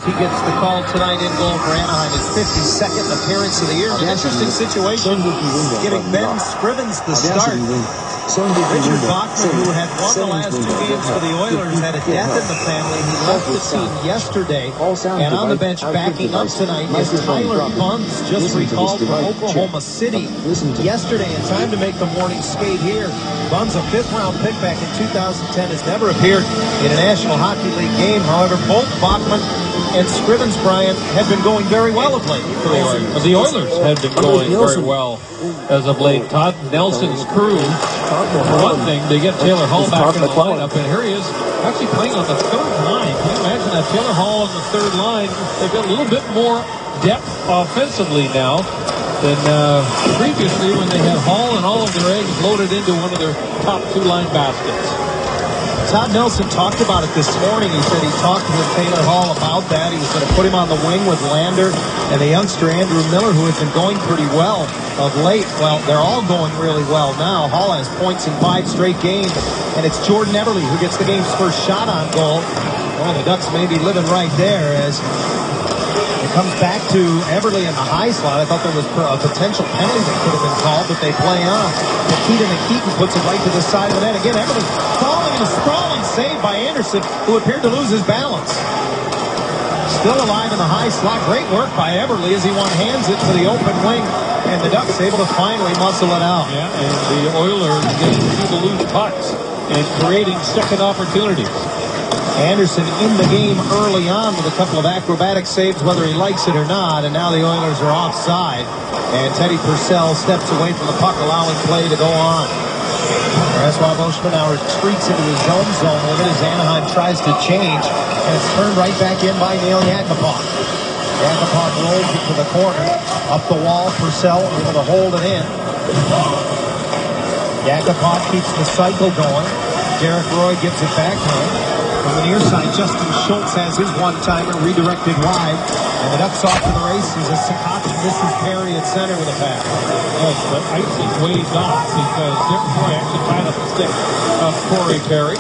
He gets the call tonight in goal for Anaheim. His 52nd appearance of the year. An interesting situation, giving Ben Scrivens the start. Richard Bachman, who had won the last 2 games for the Oilers, had a death in the family. He left the team yesterday, and on the bench backing up tonight is Tyler Bunz, just recalled from Oklahoma City yesterday in time to make the morning skate here. Bunz, a 5th-round pick back in 2010, has never appeared in a National Hockey League game. However, both Bachman and Scrivens, Brian, have been going very well of late for the Oilers. The Oilers have been going very well as of late. Todd Nelson's crew, for one thing, they get Taylor Hall back in the lineup, and here he is actually playing on the 3rd line. Can you imagine that? Taylor Hall on the 3rd line. They've got a little bit more depth offensively now than previously when they had Hall and all of their eggs loaded into one of their top 2-line baskets. Todd Nelson talked about it this morning. He said he talked with Taylor Hall about that. He was going to put him on the wing with Lander and the youngster Andrew Miller, who has been going pretty well of late. Well, they're all going really well now. Hall has points in 5 straight games, and it's Jordan Eberle who gets the game's first shot on goal. Well, the Ducks may be living right there as it comes back to Eberle in the high slot. I thought there was a potential penalty that could have been called, but they play on. Keaton puts it right to the side of the net. Again, Eberle falling in a sprawling save by Anderson, who appeared to lose his balance. Still alive in the high slot. Great work by Eberle as he one-hands it to the open wing, and the Ducks able to finally muscle it out. Yeah, and the Oilers getting through the loose pucks and creating second opportunities. Anderson in the game early on with a couple of acrobatic saves, whether he likes it or not, and now the Oilers are offside. And Teddy Purcell steps away from the puck, allowing play to go on. Francois Beauchemin now retreats into his zone with it as Anaheim tries to change, and it's turned right back in by Neil Yakupov. Yakupov rolls it to the corner, up the wall, Purcell able to hold it in. Yakupov keeps the cycle going. Derek Roy gives it back to him. From the near side, Justin Schultz has his one-timer redirected wide. And the Ducks off to the races as Sakaki misses Perry at center with a pass. Yes, but icing waved off because Derek Roy actually tied up the stick of Corey Perry.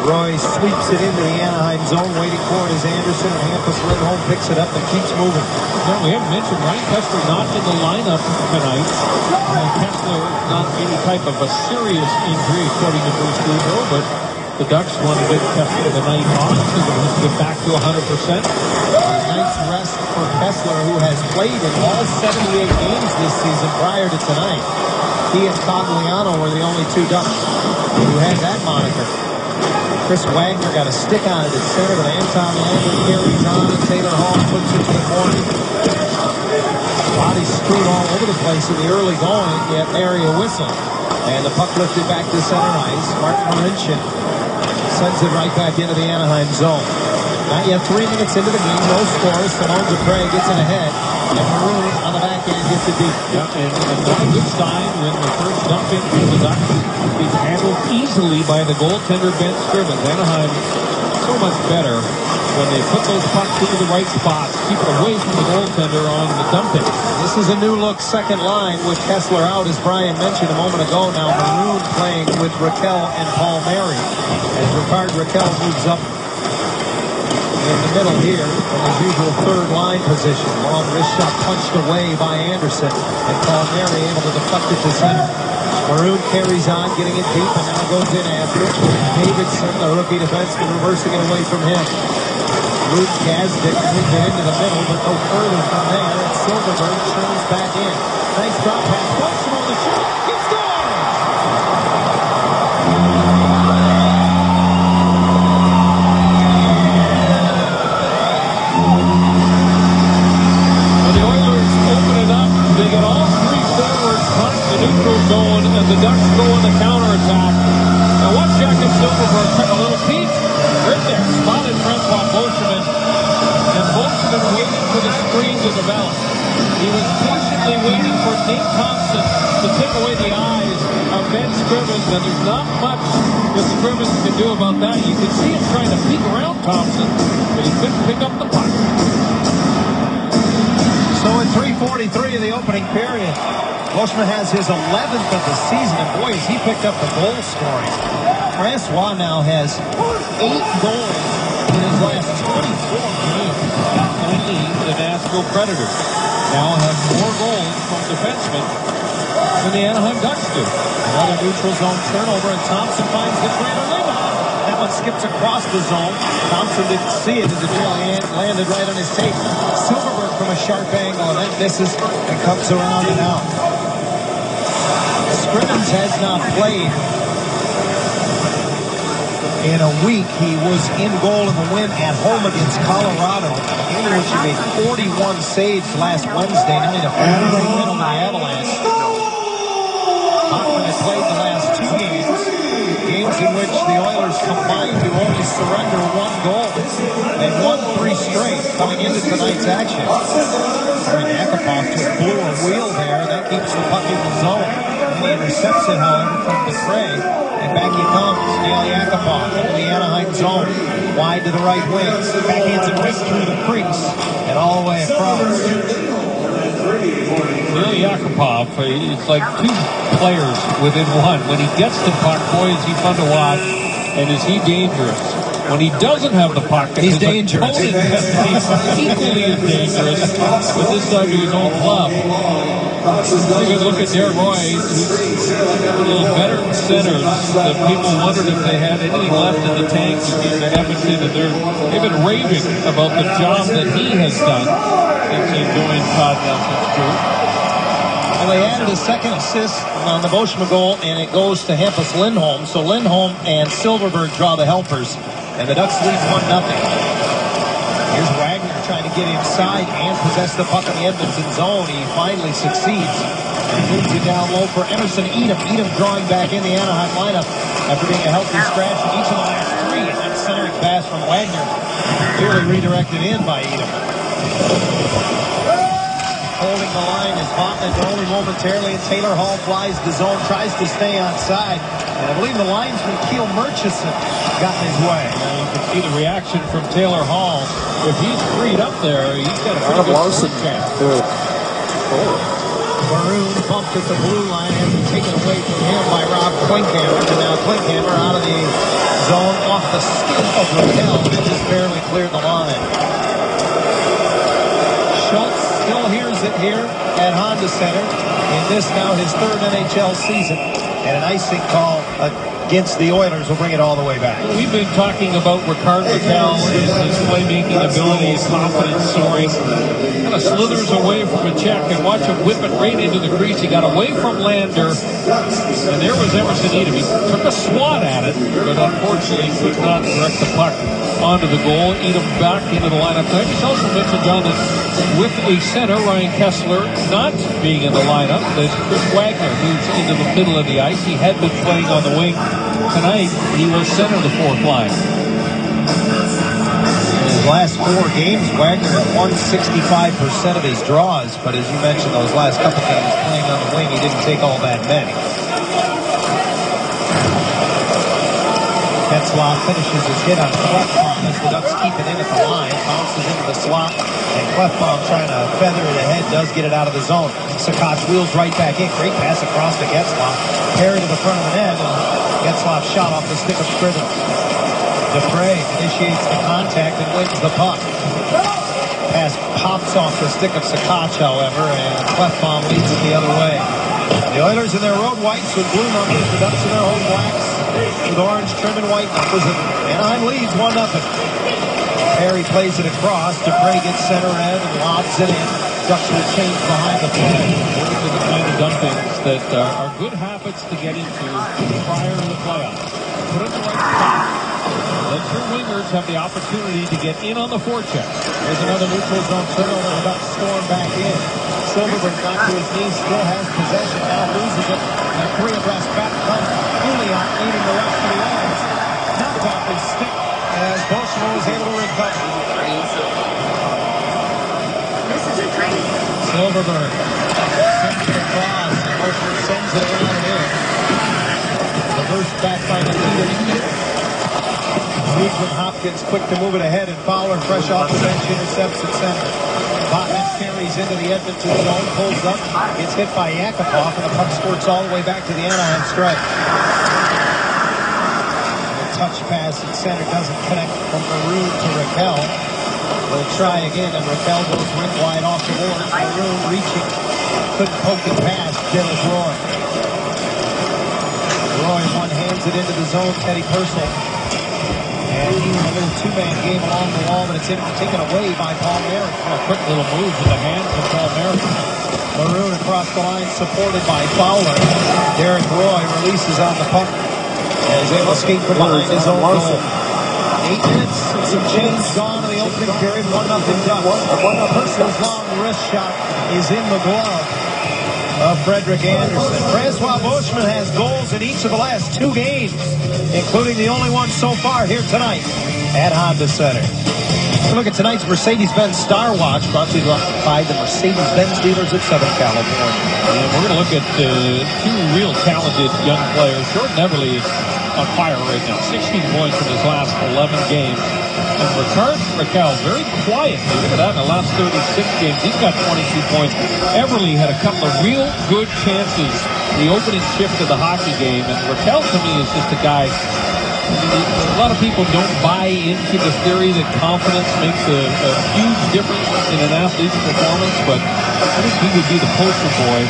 Roy sweeps it into the Anaheim zone, waiting for it as Anderson and Hampus Lindholm picks it up and keeps moving. Now, we haven't mentioned Ryan Kessler not in the lineup tonight. Kessler not any type of a serious injury, according to Bruce Boudreau, but the Ducks want to get Kessler the night off so that he can get back to 100%. Night's rest for Kessler, who has played in all 78 games this season prior to tonight. He and Cogliano were the only 2 Ducks who had that moniker. Chris Wagner got a stick on it at center, but Anton Lander carries on, and Taylor Hall puts it to the corner. Bodies strewed all over the place in the early going, yet area whistle. And the puck lifted back to center ice. Martin Marincin sends it right back into the Anaheim zone. Not yet 3 minutes into the game, no score. Simone Dupre gets it ahead, and Maroon on the back end gets it deep. Yeah, and not a good sign when the first dump into the Ducks is handled easily by the goaltender Ben Scrivens. Anaheim so much better when they put those pucks into the right spots, keep it away from the goaltender on the dumping. This is a new look second line with Kessler out, as Brian mentioned a moment ago. Now Maroon playing with Raquel and Palmieri as Ricard Raquel moves up in the middle here in his usual 3rd line position. Long wrist shot punched away by Anderson, and Palmieri able to deflect it to center. Maroon carries on, getting it deep, and now goes in after it. Davidson, the rookie defenseman, reversing it away from him. Luke Gazdic moved it into the middle, but no further from there. And Silverberg turns back in. Nice drop pass. Watson on the shot. He scores! Well, the Oilers open it up. They get all 3 forwards punch the neutral zone, and the Ducks go on the counterattack. Now watch Jacob Silverberg take a little peek. Right there, spotted Francois Beauchemin, and Beauchemin waiting for the screen to develop. He was patiently waiting for Nate Thompson to take away the eyes of Ben Scrivens, and there's not much that Scrivens can do about that. You can see him trying to peek around Thompson, but he couldn't pick up the puck. So in 3:43 of the opening period, Beauchemin has his 11th of the season, and boy, has he picked up the goal scoring. Francois now has 8 goals In his last 24 games, only the Nashville Predators now have more goals from defensemen than the Anaheim Ducks do. Another neutral zone turnover, and Thompson finds the trailer rebound. That one skips across the zone. Thompson didn't see it as it landed right on his tape. Silverberg from a sharp angle, and then misses and comes around and out. Scrimmins has not played in a week. He was in goal in the win at home against Colorado, in which he made 41 saves last Wednesday night, a 4-3 win over the Avalanche. Hoffman has played the last 2 games in which the Oilers combined to only surrender 1 goal. They won 3 straight coming into tonight's action. Yakupov just blew a wheel there. That keeps the puck in the zone. And he intercepts it, however, from Dec.03. And back he comes. Neil Yakupov into the Anaheim zone. Wide to the right wing. Backhands it right through the crease and all the way across. Neil Yakupov, it's like 2 players within one. When he gets the puck, boy, is he fun to watch, and is he dangerous. When he doesn't have the puck, he's dangerous. He's equally as dangerous, but this time to his own club. You can look at Darren Roy, who's one of those veteran centers that people wondered if they had anything left in the tank to get to Edmonton, and they've been raving about the job that he has done since he joined Todd Nelson's group. Well, they added a second assist on the Boschma goal, and it goes to Hampus Lindholm. So Lindholm and Silverberg draw the helpers, and the Ducks lead 1-0. Here's Wagner trying to get inside and possess the puck in the Edmonton zone. He finally succeeds and moves it down low for Emerson Edom. Edom drawing back in the Anaheim lineup after being a healthy scratch in each of the last 3. And that centering pass from Wagner clearly redirected in by Edom. Holding the line is Votman only momentarily, and Taylor Hall flies the zone, tries to stay onside. And I believe the linesman, Keel Murchison, got in his way. You can see the reaction from Taylor Hall. If he's freed up there, he's got a pretty good chance. Maroon bumped at the blue line and taken away from him by Rob Klinkhammer. And now Klinkhammer out of the zone off the skin of Raquel, and just barely cleared the line. Schultz still hears it here at Honda Center in this now his 3rd NHL season, and an icing call against the Oilers will bring it all the way back. We've been talking about Rickard Rakell, his playmaking ability, his confidence soaring. Kind of slithers away from a check, and watch him whip it right into the crease. He got away from Lander, and there was Emerson Edom. He took a swat at it, but unfortunately could not direct the puck onto the goal. Edom back into the lineup. I just also mentioned, John, that with a center, Ryan Kessler, not being in the lineup, that Chris Wagner moves into the middle of the ice. He had been playing on the wing. Tonight, he will center the 4th line. In his last 4 games, Wagner has won 65% of his draws, but as you mentioned, those last couple games playing on the wing, he didn't take all that many. Getzlaf finishes his hit on Klefbom as the Ducks keep it in at the line. Bounces into the slot, and Klefbom trying to feather it ahead, does get it out of the zone. Saccoccia wheels right back in. Great pass across to Getzlaf. Parry to the front of the net, and Getzlaf shot off the stick of Scrivens. Dec.03 initiates the contact and wins the puck. Pass pops off the stick of Saccoccia, however, and Klefbom leads it the other way. The Oilers in their road whites with blue numbers, the Ducks in their home blacks with orange trim and white numbers, and Anaheim leads 1-0. Perry plays it across. Dec.03 gets center red and lobs it in. Ducks will change behind the play. Those are the kind of dumpings that are good habits to get into prior to the playoffs. Put it in the right spot. Let your wingers have the opportunity to get in on the forecheck. There's another neutral zone turnover. The Ducks storm back in. Silverberg got to his knees, still has possession, now loses it. And 3 abreast back comes Julian, leading the rest of the Oilers. Knocked off his stick as Boschma was able to recover. This is a train. Silverberg sends it across, and Boschma sends it around in. Reversed back by the leader. Leads with Hopkins, quick to move it ahead, and Fowler, fresh off the bench, intercepts at center. Votman carries into the Edmonton zone, pulls up, gets hit by Yakupov, and the puck squirts all the way back to the Anaheim stripe. touch pass at center doesn't connect from Maroon to Raquel. They'll try again, and Raquel goes ring wide off the board. Maroon reaching, couldn't poke it past Derek Roy. Roy one-hands it into the zone, Teddy Purcell. And he's a little two-man game along the wall, but it's taken away by Paul Merrick. A quick little move with the hands of Paul Merrick. Maroon across the line, supported by Fowler. Derek Roy releases on the puck. And he's able to skate from behind his own goal. 8 minutes and some change gone in the opening period. 1-0 Ducks. Purcell's long wrist shot is in the glove of Frederick Anderson. Francois Bushman has goals in each of the last 2 games, including the only one so far here tonight at Honda Center. Look at tonight's Mercedes-Benz Star Watch, brought to you by the Mercedes-Benz dealers at Southern California. And we're going to look at 2 real talented young players. Jordan Everly is on fire right now. 16 points in his last 11 games. And Raquel, very quiet. Look at that in the last 36 games. He's got 22 points. Everly had a couple of real good chances in the opening shift of the hockey game. And Raquel, to me, is just a guy. A lot of people don't buy into the theory that confidence makes a huge difference in an athlete's performance, but I think he would be the poster boy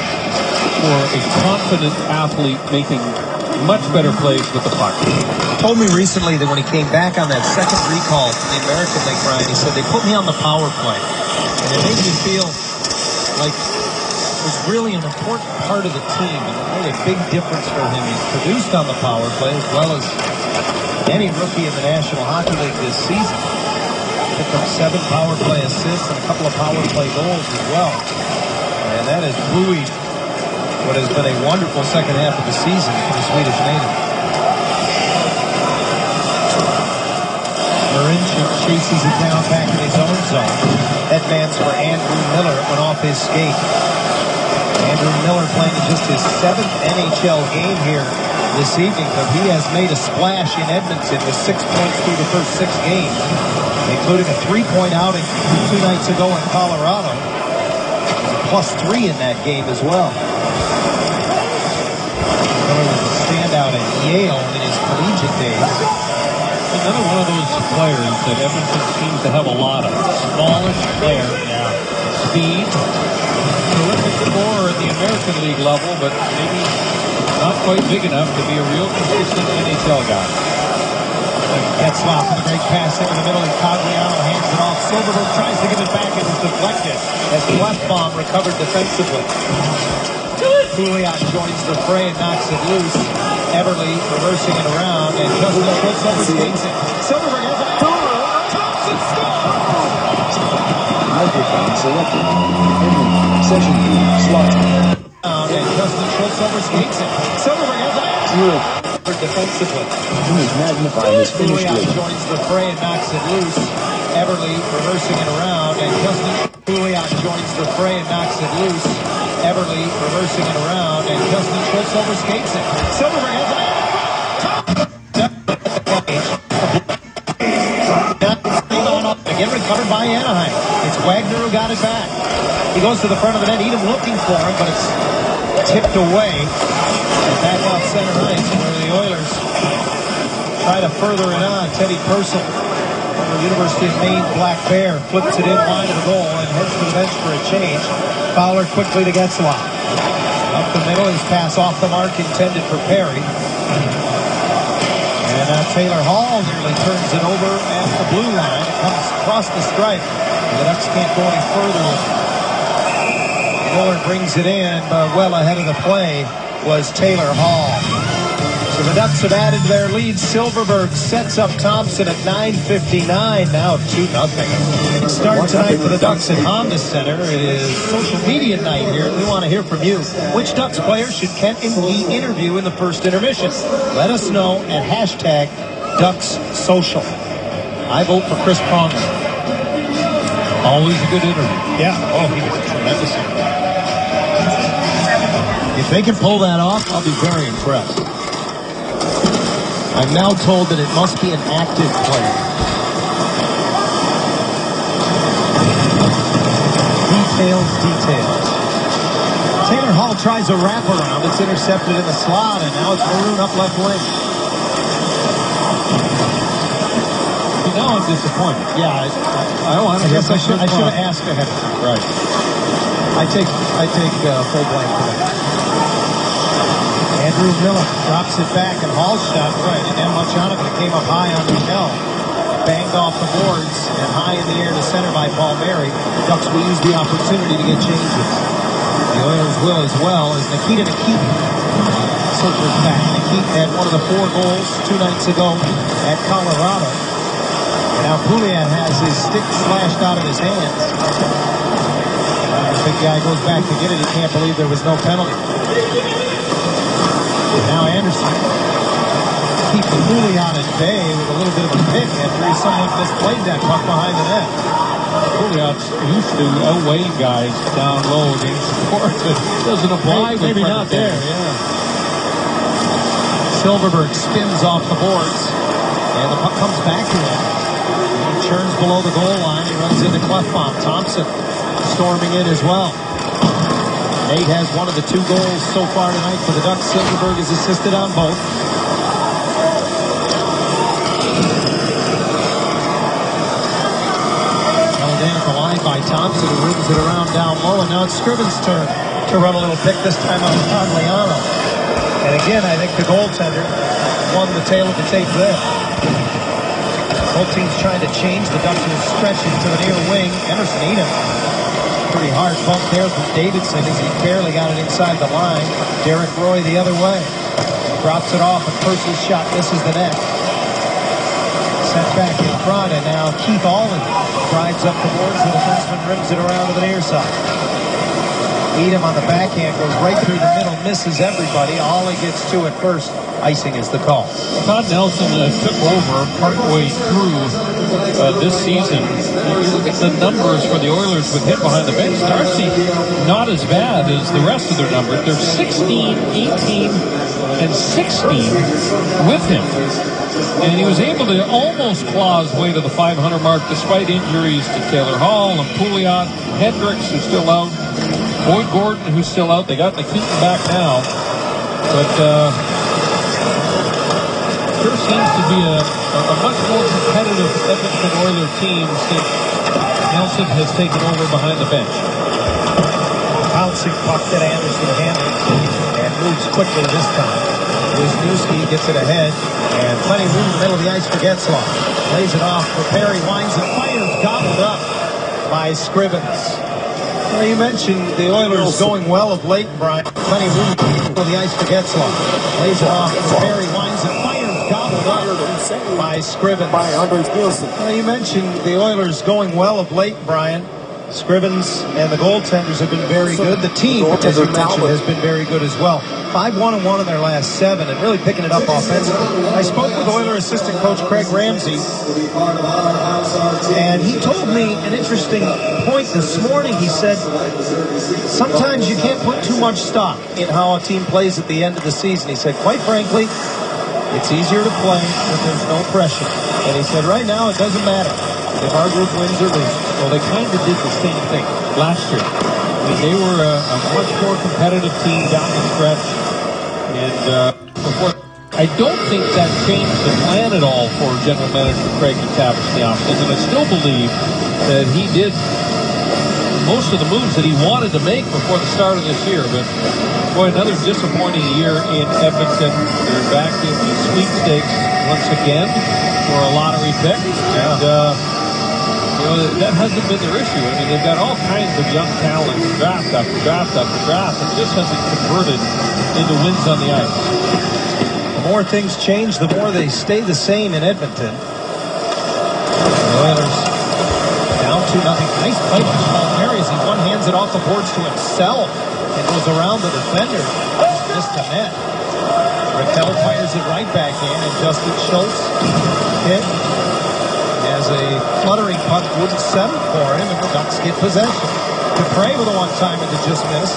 for a confident athlete making much better plays with the puck. He told me recently that when he came back on that second recall to the American League, Brian, he said they put me on the power play, and it made me feel like it was really an important part of the team, and it made a big difference for him. He's produced on the power play as well as any rookie in the National Hockey League this season. Picked up 7 power play assists and a couple of power play goals as well. And that has buoyed what has been a wonderful second half of the season for the Swedish native. Marinchuk chases it down back in his own zone. Headman's for Andrew Miller, went off his skate. Andrew Miller playing in just his 7th NHL game here this evening, but he has made a splash in Edmonton with 6 points through the first 6 games, including a 3-point outing 2 nights ago in Colorado. +3 in that game as well. Miller was a standout at Yale in his collegiate days. Another one of those players that Edmonton seems to have a lot of. Smallish player, speed, terrific scorer at the American League level, but maybe not quite big enough to be a real consistent NHL guy. Getzlaff with a great pass into the middle, and Cogliano hands it off. Silverberg tries to give it back. It was deflected as Clefbaum recovered defensively. Pouliot joins the fray and knocks it loose. Everly reversing it around, and Justin Schultz overskates it. Silverberg has it. Thompson scores! Microphone selected. Session slot. And Justin Schultz overskates it. Silverberg has it. Defensively. Magnifying his finish Pouliot joins the fray and knocks it loose. Everly reversing it around, and Justin Pouliot joins the fray and knocks it loose. Everly reversing it around, and Justin Schultz overskates it. Silverberg has it. Again recovered by Anaheim. It's Wagner who got it back. He goes to the front of the net. Edom looking for him, but it's tipped away. And back out center ice where the Oilers try to further it on. Teddy Purcell from the University of Maine Black Bear flips it in wide of the goal and heads to the bench for a change. Fowler quickly to Getzlaff. Up the middle, his pass off the mark intended for Perry. And Taylor Hall nearly turns it over at the blue line. It comes across the stripe. The Ducks can't go any further. Miller brings it in, but well ahead of the play was Taylor Hall. So the Ducks have added to their lead. Silverberg sets up Thompson at 9:59. Now 2-0. Start tonight for the Ducks at Honda Center. It is social media night here. We want to hear from you. Which Ducks player should Kent and Gee interview in the first intermission? Let us know at hashtag DucksSocial. I vote for Chris Pronger. Always a good interview. Yeah. Oh, he was tremendous. If they can pull that off, I'll be very impressed. I'm now told that it must be an active player. Details. Taylor Hall tries a wraparound. It's intercepted in the slot, and now it's Maroon up left wing. sound disappointed. Yeah, I guess I should have asked ahead. Right. I take full blame for that. Andrew Miller drops it back, and Hall's shot didn't have much on it, but it came up high on Raquel. Banged off the boards and high in the air to center by Palmieri. Ducks will use the opportunity to get changes. The Oilers will as well, as Nikita circles back. Nikita had one of the 4 goals 2 nights ago at Colorado. And now Pouliot has his stick slashed out of his hands. The big guy goes back to get it. He can't believe there was no penalty. And now Anderson keeps Pouliot at bay with a little bit of a pick after he somewhat misplayed that puck behind the net. Pouliot's used to outweighing guys down low against support. It doesn't apply. Maybe not there. Yeah. Silverberg spins off the boards, and the puck comes back to him. He churns below the goal line. He runs into Clefbaum. Thompson storming in as well. Nate has one of the 2 goals so far tonight for the Ducks. Silverberg has assisted on both. Held in at the line by Thompson, who rims it around down low, and now it's Scriven's turn to run a little pick, this time on Tagliano. And again, I think the goaltender won the tail of the tape there. Both teams trying to change. The Ducks will stretch it to the near wing. Emerson Edom. Pretty hard bump there from Davidson as he barely got it inside the line. Derek Roy the other way. Drops it off, and Purcell's shot misses the net. Sent back in front, and now Keith Allen drives up the boards. The defenseman rims it around to the near side. Edom on the backhand goes right through the middle, misses everybody. Ollie gets to it first. Icing is the call. Todd Nelson took over partway through this season. You look at the numbers for the Oilers with hit behind the bench. Darcy, not as bad as the rest of their numbers. They're 16, 18, and 16 with him. And he was able to almost claw his way to the 500 mark despite injuries to Taylor Hall and Pouliot, Hendricks, who's still out, Boyd Gordon, who's still out. They got Nikita back now. But sure seems to be a much more competitive Edmonton Oilers team since Nelson has taken over behind the bench. Bouncing puck that Anderson handles and moves quickly this time. Wisniewski gets it ahead, and plenty of room in the middle of the ice for Getzlaff. Lays it off for Perry, winds and fires, gobbled up by Scrivens. Well, you mentioned the Oilers going well of late, Brian. Plenty of room in the middle of the ice for Getzlaff. Lays it off for Perry, winds and fires, gobbled up by Scrivens. Well, you mentioned the Oilers going well of late, Brian. Scrivens and the goaltenders have been very good. The team, as you mentioned, has been very good as well. 5-1-1 in their last 7 and really picking it up offensively. I spoke with Oilers assistant coach Craig Ramsey, and he told me an interesting point this morning. He said, sometimes you can't put too much stock in how a team plays at the end of the season. He said, quite frankly, it's easier to play when there's no pressure. And he said, right now, it doesn't matter if our group wins or loses. Well, they kind of did the same thing last year. I mean, they were a much more competitive team down the stretch. And before, I don't think that changed the plan at all for General Manager Craig McTavish in the offseason. And I still believe that he did most of the moves that he wanted to make before the start of this year. But, boy, another disappointing year in Edmonton. They're back in the sweepstakes once again for a lottery pick. And, that hasn't been their issue. I mean, they've got all kinds of young talent, draft after draft after draft, and just hasn't converted into wins on the ice. The more things change, the more they stay the same in Edmonton. The Oilers down 2-0. Nice play by Palmieri as he one-hands it off the boards to himself and goes around the defender. Missed the net. Raquel fires it right back in, and Justin Schultz hit. As a fluttering puck wouldn't settle for him, and the Ducks get possession. Dupre with a one-timer that just missed.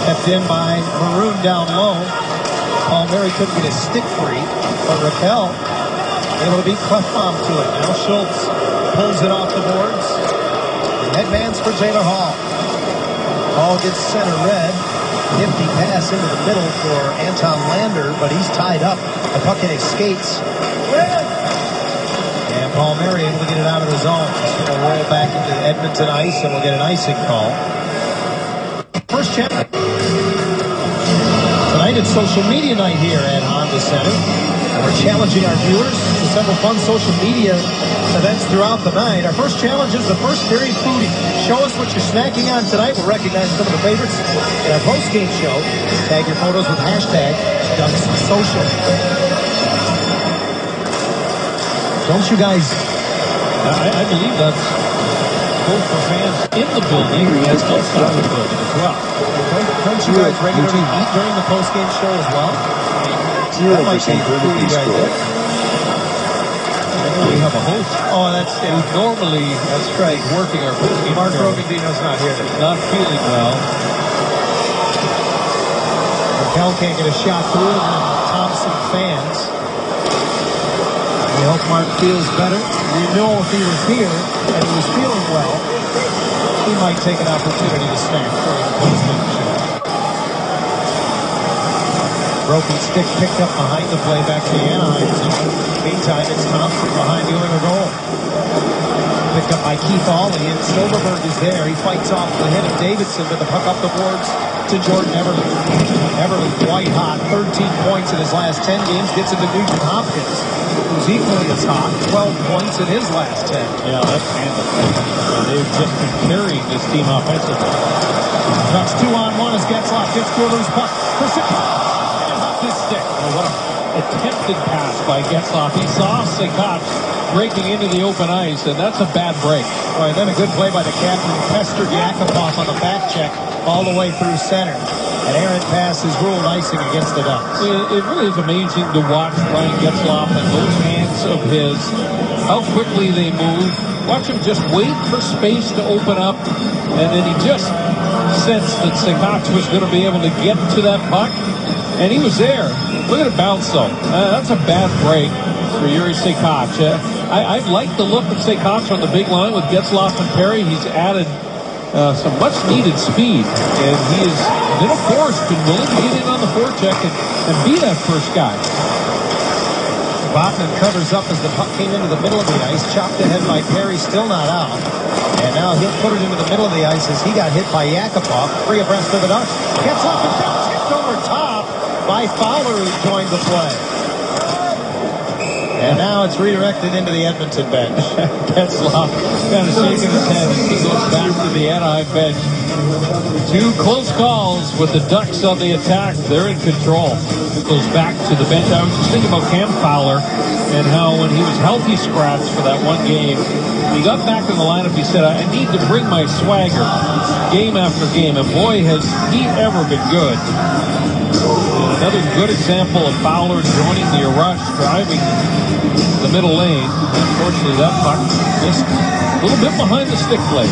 Kept in by Maroon down low. Palmieri couldn't get his stick free, but Raquel able to beat Clefbaum to it. Now Schultz pulls it off the boards. Headman's for Taylor Hall. Hall gets center red. Nifty pass into the middle for Anton Lander, but he's tied up. The puck in his skates. And Palmieri able to get it out of the zone. It's going to roll back into Edmonton ice, and we'll get an icing call. First check. Tonight it's social media night here at Honda Center. And we're challenging our viewers to several fun social media events throughout the night. Our first challenge is the first period foodie. Show us what you're snacking on tonight. We'll recognize some of the favorites in our post-game show. Tag your photos with hashtag #DucksSocial. Don't you guys? I believe that's both for fans in the building and outside the building as well. Don't you guys regularly eat during the post-game show as well? 0% Burnaby score. We have a host. Oh, that's normally that's right. working our post-game Mark show. Rogendino's not here today. Not feeling well. Raquel can't get a shot through the Thompson fans. We hope Mark feels better. We know if he was here and he was feeling well, he might take an opportunity to snack during the post-game show. Broken stick picked up behind the play back to the Anaheim zone. Meantime, it's Thompson behind the Oiler goal. Picked up by Keith Ollie, and Silverberg is there. He fights off the hit of Davidson, but the puck up the boards to Jordan Everly. Everly, white hot, 13 points in his last 10 games. Gets it to Nugent Hopkins, who's equally as hot, 12 points in his last 10. Yeah, that's handled. They've just been carrying this team offensively. Ducks 2-on-1 as Getzlaf gets to a loose puck. For his stick. Oh, what an attempted pass by Getzlaf. He saw Sekach breaking into the open ice, and that's a bad break. All right, then a good play by the captain, Pester Yakupov on the back check all the way through center. An errant pass is ruled icing against the Ducks. It really is amazing to watch Brian Getzlaf and those hands of his, how quickly they move. Watch him just wait for space to open up, and then he just sensed that Sekach was going to be able to get to that puck. And he was there. Look at it bounce, though. That's a bad break for Yuri Sekach. I like the look of Sekach on the big line with Getzlaf and Perry. He's added some much-needed speed. And he has been a force, been willing to get in on the forecheck and be that first guy. Botman covers up as the puck came into the middle of the ice. Chopped ahead by Perry, still not out. And now he'll put it into the middle of the ice as he got hit by Yakupov. Free abreast of the Ducks. Getzlaf and Ducks tipped over top by Fowler, who joined the play. And now it's redirected into the Edmonton bench. Getzlaf kind of shaking his head as he goes back to the Anaheim bench. Two close calls with the Ducks on the attack. They're in control. Goes back to the bench. I was just thinking about Cam Fowler and how when he was healthy scratch for that one game, he got back in the lineup. He said, I need to bring my swagger game after game. And boy, has he ever been good. And another good example of Fowler joining the rush, driving the middle lane. Unfortunately, that puck just a little bit behind the stick plate.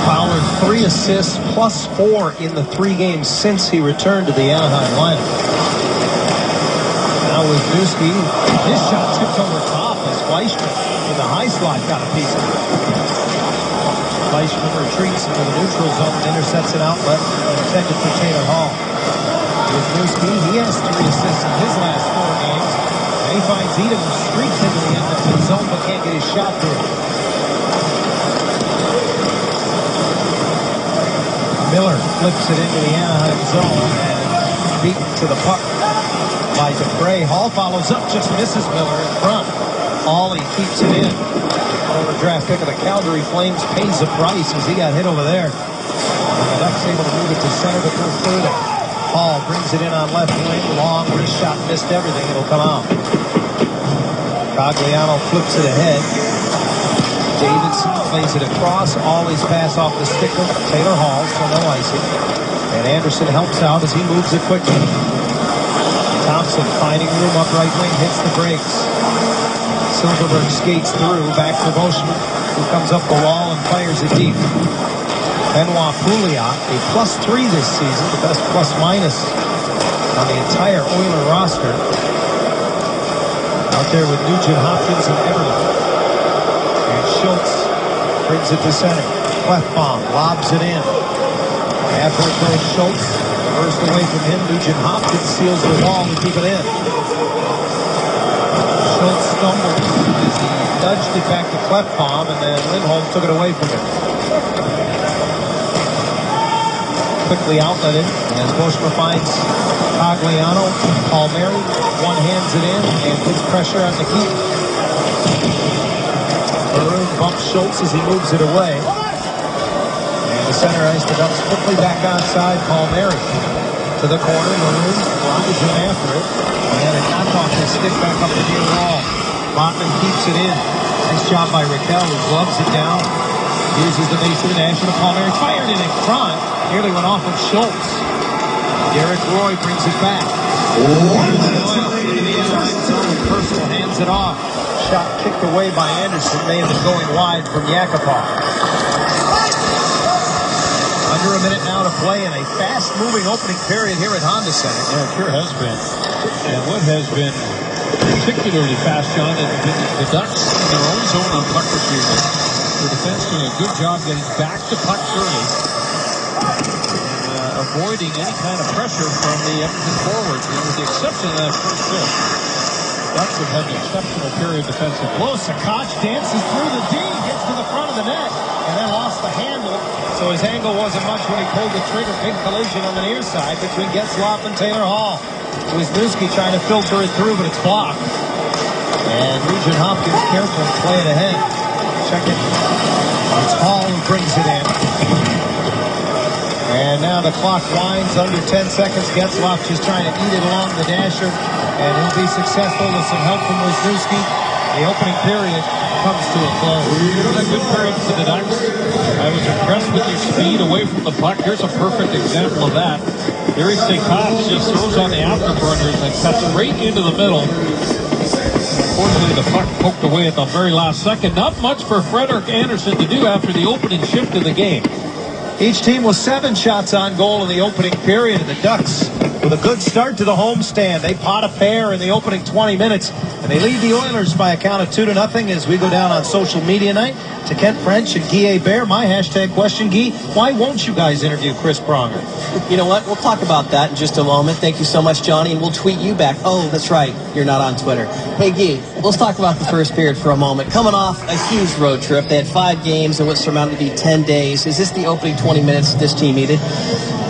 Fowler 3 assists plus 4 in the 3 games since he returned to the Anaheim lineup. Now Wisniewski, his shot tipped over top as Fleischmann in the high slot got a piece of it. Fleischmann retreats into the neutral zone and intercepts an outlet intended for Taylor Hall. Wisniewski, he has 3 assists in his last 4 games. And he finds Edom, who streaks into the Edmonton zone but can't get his shot through. Miller flips it into the Anaheim zone and beaten to the puck by Dupre. Hall follows up, just misses Miller in front. Ollie keeps it in. Former draft pick of the Calgary Flames pays the price as he got hit over there. And the Ducks able to move it to center to Furtado. Hall brings it in on left wing. Long wrist shot, missed everything. It'll come out. Cogliano flips it ahead. Davidson plays it across. Ollie's pass off the stick of Taylor Hall, so no icing. And Anderson helps out as he moves it quickly. Thompson finding room up right wing, hits the brakes. Silverberg skates through, back to Boschman, who comes up the wall and fires it deep. Benoit Pouliot, a +3 this season, the best plus-minus on the entire Oiler roster. Out there with Nugent Hopkins and Everly. And Schultz brings it to center. Clefbaum lobs it in. Halfway goes Schultz. Reversed away from him. Nugent Hopkins seals the wall to keep it in. Schultz stumbled as he nudged it back to Klefbom, and then Lindholm took it away from him. Quickly outletted as Boschmer finds Cogliano. Palmieri one-hands it in and puts pressure on the keep. Maroon bumps Schultz as he moves it away. And the center ice, the Ducks quickly back onside. Palmieri to the corner. Maroon flies in after it. And it knocked off his stick back up the near wall. Botman keeps it in. Nice job by Raquel, who gloves it down. Uses the base of the National. Palmieri fired it in front. Nearly went off of Schultz. Derek Roy brings it back. Personal hands it off. Shot kicked away by Anderson. May have been going wide from Yakupov. Under a minute now to play in a fast-moving opening period here at Honda Center. Yeah, it sure has been. And what has been particularly fast, John, has been the Ducks in their own zone on puck retrieval. The defense doing a good job getting back to pucks early and avoiding any kind of pressure from the Edmonton forwards, with the exception of that first shift. Ducks have had an exceptional period defensively. Close, Sakoch dances through the D, gets to the front of the net, and then lost the handle. So his angle wasn't much when he pulled the trigger. Big collision on the near side between Getzlaf and Taylor Hall. Wisniewski trying to filter it through, but it's blocked. And Nugent Hopkins careful to play it ahead. Check it. It's Hall who brings it in. And now the clock winds under 10 seconds. Getzlaf just trying to eat it along the dasher. And he'll be successful with some help from Wisniewski. The opening period comes to a close. A good period for the Ducks. I was impressed with your speed away from the puck. Here's a perfect example of that. Gary Sakoch just throws on the afterburners and cuts right into the middle. Unfortunately, the puck poked away at the very last second. Not much for Frederik Andersen to do after the opening shift of the game. Each team with 7 shots on goal in the opening period, and the Ducks with a good start to the homestand. They pot a pair in the opening 20 minutes, and they lead the Oilers by a count of 2-0 as we go down on social media night to Kent French and Guy Hebert. My hashtag question, Guy, why won't you guys interview Chris Pronger? You know what? We'll talk about that in just a moment. Thank you so much, Johnny, and we'll tweet you back. Oh, that's right. You're not on Twitter. Hey, Guy, let's talk about the first period for a moment. Coming off a huge road trip. They had 5 games in what surmounted to be 10 days. Is this the opening 20 minutes this team needed?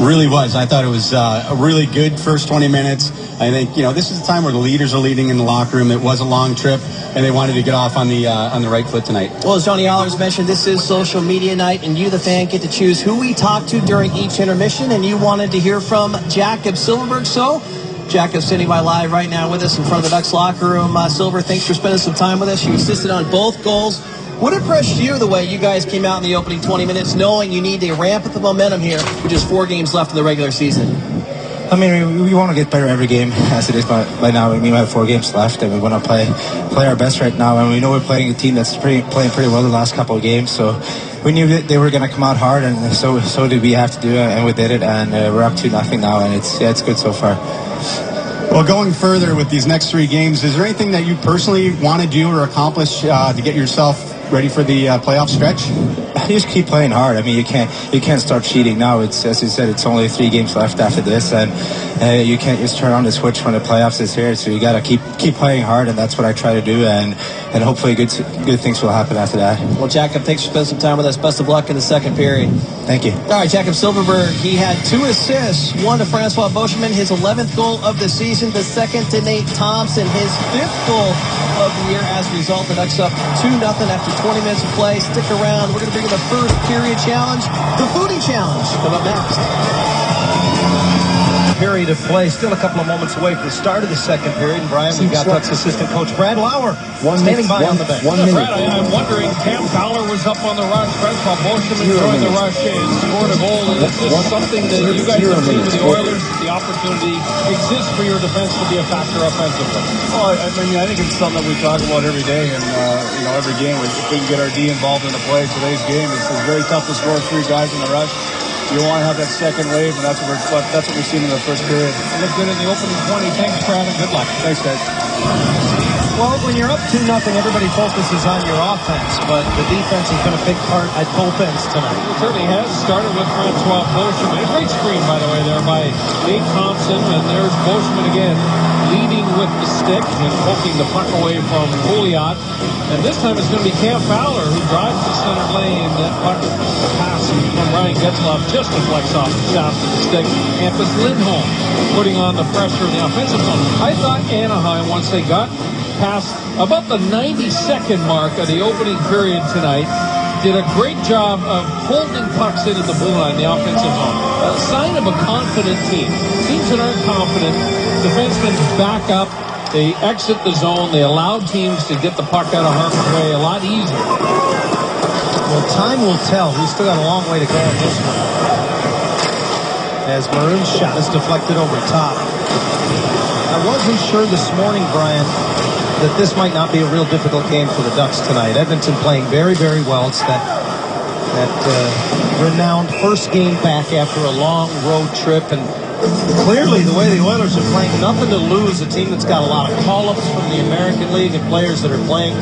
Really was. I thought it was a really good first 20 minutes. I think, this is the time where the leaders are leading in the locker room. It was a long trip, and they wanted to get off on the right foot tonight. Well, as Johnny Allers mentioned, this is social media night, and you, the fan, get to choose who we talk to during each intermission, and you wanted to hear from Jakob Silfverberg. So, Jakob sitting by live right now with us in front of the Ducks locker room. Silver, thanks for spending some time with us. You assisted on both goals. What impressed you the way you guys came out in the opening 20 minutes, knowing you need to ramp up the momentum here with just 4 games left in the regular season? I mean, we want to get better every game as it is by now. We have 4 games left, and we want to play our best right now. And we know we're playing a team that's playing pretty well the last couple of games. So we knew that they were going to come out hard, and so did we have to do it, and we did it. And we're up 2-0 now, and it's good so far. Well, going further with these next 3 games, is there anything that you personally want to do or accomplish to get yourself ready for the playoff stretch? You just keep playing hard. I mean, you can't start cheating now. It's, as you said, it's only 3 games left after this, and you can't just turn on the switch when the playoffs is here. So you got to keep playing hard, and that's what I try to do, and hopefully good things will happen after that. Well, Jakob, thanks for spending some time with us. Best of luck in the second period. Thank you. All right, Jakob Silfverberg, he had 2 assists, 1 to Francois Beauchemin, his 11th goal of the season, the second to Nate Thompson, his 5th goal of the year. As a result, the Ducks up 2-0 after 20 minutes of play. Stick around. We're going to bring you the first period challenge, the foodie challenge, come up next. Period of play, still a couple of moments away from the start of the second period. And Brian, we've got Ducks assistant coach Brad Lauer standing by on the bench. Brad, I'm wondering, Cam Fowler was up on the rush. Francois Beauchemin joined the rush and scored a goal. And this is something that you guys have seen with the Oilers. The opportunity exists for your defense to be a factor offensively. Well, I mean, I think it's something that we talk about every day, and every game. If we can get our D involved in the play, today's game is very tough to score 3 guys in the rush. You want to have that second wave, and that's what we've seen in the first period. Look good in the opening 20. Thanks, Brad, and good luck. Thanks, guys. Well, when you're up 2-0, everybody focuses on your offense, but the defense has been a big part at both ends tonight. It certainly has. Started with Francois Beauchemin. A great screen, by the way, there by Nate Thompson. And there's Beauchemin again, leading with the stick and poking the puck away from Pouliot. And this time it's going to be Cam Fowler who drives to center lane. That puck pass from Ryan Getzlaf just deflects off the shaft of the stick. Hampus Lindholm putting on the pressure in the offensive zone. I thought Anaheim, once they got past about the 92nd mark of the opening period tonight, did a great job of holding pucks into the blue line, the offensive zone. A sign of a confident team. Teams that aren't confident, defensemen back up, they exit the zone, they allow teams to get the puck out of harm's way a lot easier. Well, time will tell. We've still got a long way to go in this one. As Maroon's shot is deflected over top. I wasn't sure this morning, Brian, that this might not be a real difficult game for the Ducks tonight. Edmonton playing very, very well. It's that renowned first game back after a long road trip. And clearly, the way the Oilers are playing, nothing to lose. A team that's got a lot of call-ups from the American League and players that are playing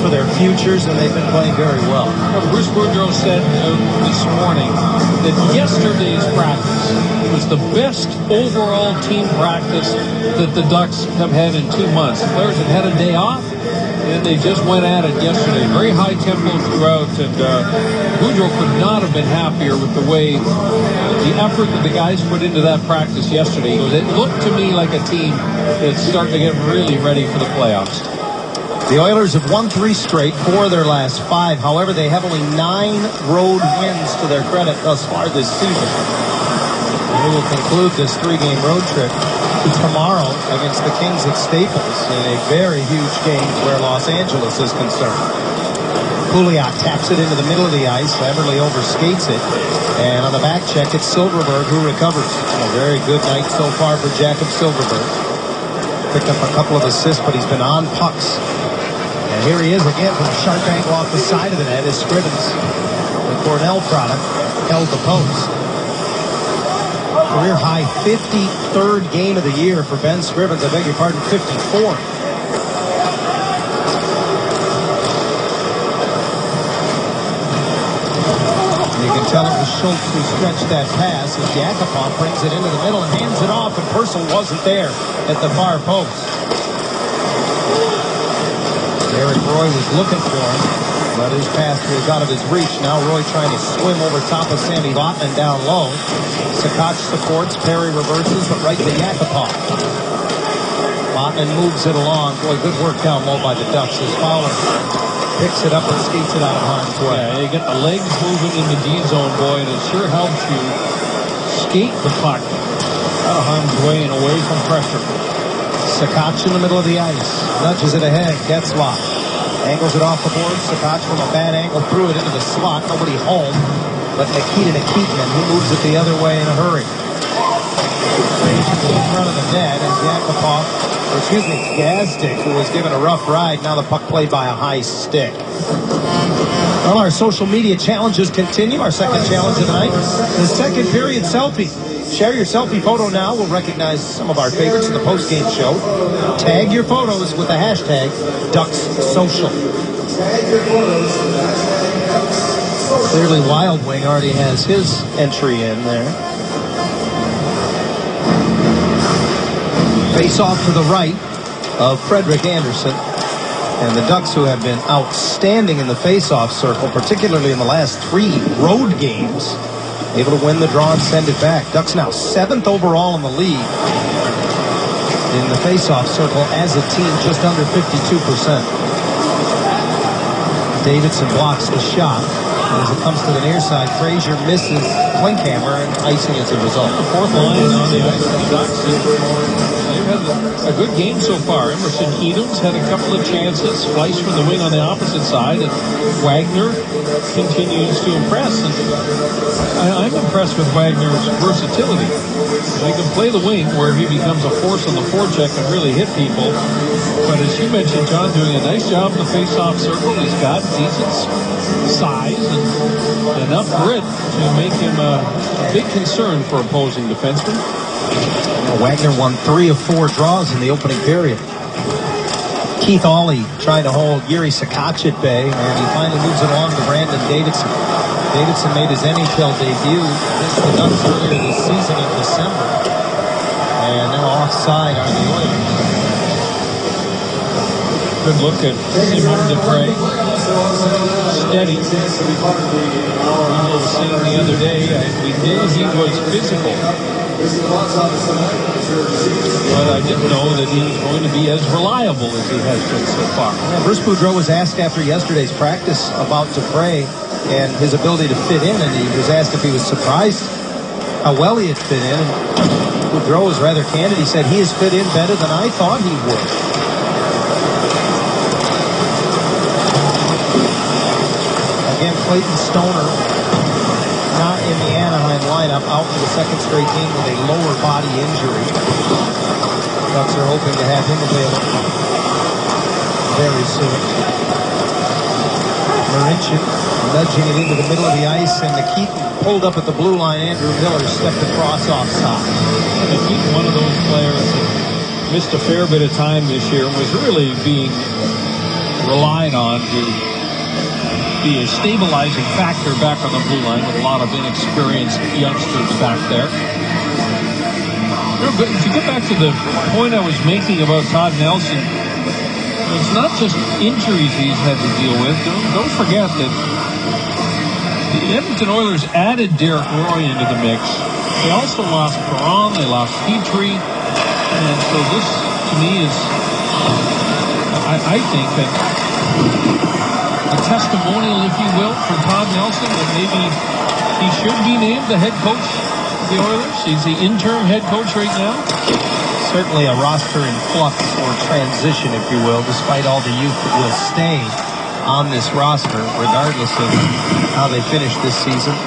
for their futures, and they've been playing very well. Bruce Boudreau said this morning that yesterday's practice was the best overall team practice that the Ducks have had in 2 months. The players have had a day off, and they just went at it yesterday. Very high tempo throughout, and Boudreau could not have been happier with the way the effort that the guys put into that practice yesterday. He goes, it looked to me like a team that's starting to get really ready for the playoffs. The Oilers have won 3 straight, 4 of their last 5. However, they have only 9 road wins to their credit thus far this season. We will conclude this 3-game road trip tomorrow against the Kings at Staples in a very huge game where Los Angeles is concerned. Pouliot taps it into the middle of the ice. Everly overskates it. And on the back check, it's Silverberg who recovers. A very good night so far for Jacob Silverberg. Picked up a couple of assists, but he's been on pucks. And here he is again from a sharp angle off the side of the net as Scrivens, the Cornell product, held the post. Career high 53rd game of the year for Ben Scrivens. I beg your pardon, 54. You can tell it was Schultz who stretched that pass as Yakupov brings it into the middle and hands it off, and Purcell wasn't there at the far post. Eric Roy was looking for him, but his pass was out of his reach. Now Roy trying to swim over top of Sammy Vatanen down low. Sakach supports, Perry reverses, but right to Yakupov. Vatanen moves it along. Boy, good work down low by the Ducks as Fowler picks it up and skates it out of harm's way. Yeah, you get the legs moving in the D zone, boy, and it sure helps you skate the puck out of harm's way and away from pressure. Sakach in the middle of the ice. Nudges it ahead. Getzlaf angles it off the board. Sakach from a bad angle threw it into the slot. Nobody home. But Nikita Nikitin, who moves it the other way in a hurry. In front of the net, and Gazdic, who was given a rough ride. Now the puck played by a high stick. Well, our social media challenges continue. Our second challenge of the night, the second period selfie. Share your selfie photo now. We'll recognize some of our favorites in the post-game show. Tag your photos with the hashtag DucksSocial. Clearly Wild Wing already has his entry in there. Face off to the right of Frederick Anderson. And the Ducks, who have been outstanding in the face-off circle, particularly in the last 3 road games, able to win the draw and send it back. Ducks now 7th overall in the league in the face-off circle as a team, just under 52%. Davidson blocks the shot. And as it comes to the near side, Frazier misses Klinkhammer, and icing as a result. The fourth line on the ice for the Ducks. They've had a good game so far. Emerson Edoms had a couple of chances. Fleisch from the wing on the opposite side, and Wagner continues to impress. And I'm impressed with Wagner's versatility. He can play the wing where he becomes a force on the forecheck and really hit people. But as you mentioned, John, doing a nice job in the face-off circle. He's got decent size and enough grit to make him a big concern for opposing defensemen. Wagner won 3 of 4 draws in the opening period. Keith Ollie trying to hold Yuri Sakac at bay, and he finally moves it along to Brandon Davidson. Davidson made his NHL debut against the Ducks earlier this season in December. And now offside are the Oilers. Good look at Simon Dupre. Steady. We were saying the other day, we knew he was physical. But I didn't know that he was going to be as reliable as he has been so far. Bruce Boudreau was asked after yesterday's practice about Dupre and his ability to fit in, and he was asked if he was surprised how well he had fit in. And Boudreau was rather candid. He said he has fit in better than I thought he would. Again, Clayton Stoner, not in the Anaheim lineup, out for the second straight game with a lower body injury. Ducks are hoping to have him available very soon. Marincin nudging it into the middle of the ice, and Keaton pulled up at the blue line. Andrew Miller stepped across offside. And Keaton, one of those players that missed a fair bit of time this year, was really being relied on to be a stabilizing factor back on the blue line with a lot of inexperienced youngsters back there. To get back to the point I was making about Todd Nelson, it's not just injuries he's had to deal with. Don't forget that the Edmonton Oilers added Derek Roy into the mix. They also lost Perron, they lost Petrie, and so this, to me, is, I think, that a testimonial, if you will, for Todd Nelson that maybe he should be named the head coach of the Oilers. He's the interim head coach right now. Certainly a roster in flux or transition, if you will, despite all the youth that will stay on this roster, regardless of how they finish this season.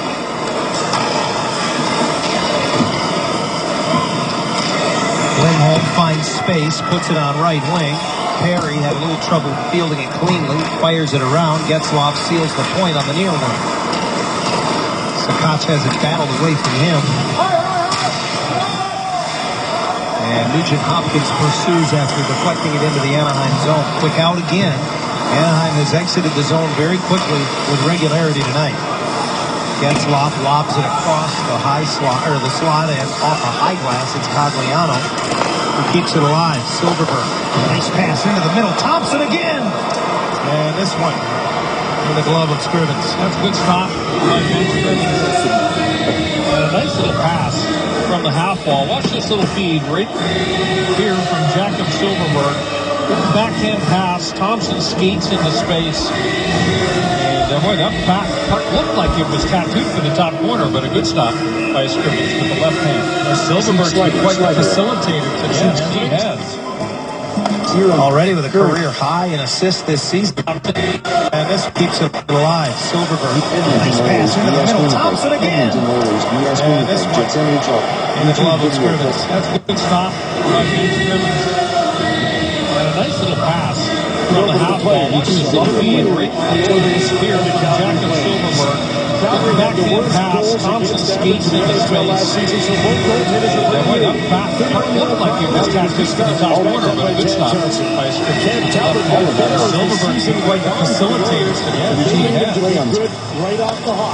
Lindholm finds space, puts it on right wing. Perry had a little trouble fielding it cleanly, fires it around. Getzlaf seals the point on the near wing. Sakac has it battled away from him. And Nugent Hopkins pursues after deflecting it into the Anaheim zone. Quick out again. Anaheim has exited the zone very quickly with regularity tonight. Getzlaf lobs it across the high slot, or the slot, and off a high glass. It's Cogliano who keeps it alive. Silverberg, nice pass into the middle. Thompson again, and this one in the glove of Scrivens. That's a good stop by Ben Scrivens. A nice little pass from the half wall. Watch this little feed right here from Jacob Silverberg. Backhand pass. Thompson skates into space. And boy, that back puck looked like it was tattooed for the top corner, but a good stop by Scrivens with the left hand. Silverberg's quite a facilitator today. Yes, he has. Already with a career high in assists this season. And this keeps it alive. Silverberg. Nice pass into the middle. Thompson again. And this one in the glove of Scrivens. That's a good stop by Ben Scrivens. And a nice little pass from the half wall. Watch this little feed right here to Jacob Silverberg. Backhand pass. Thompson skates into space. And boy, that back puck looked like it was tattooed for the top corner, but a good stop by Scrivens. Silverberg's quite a facilitator today.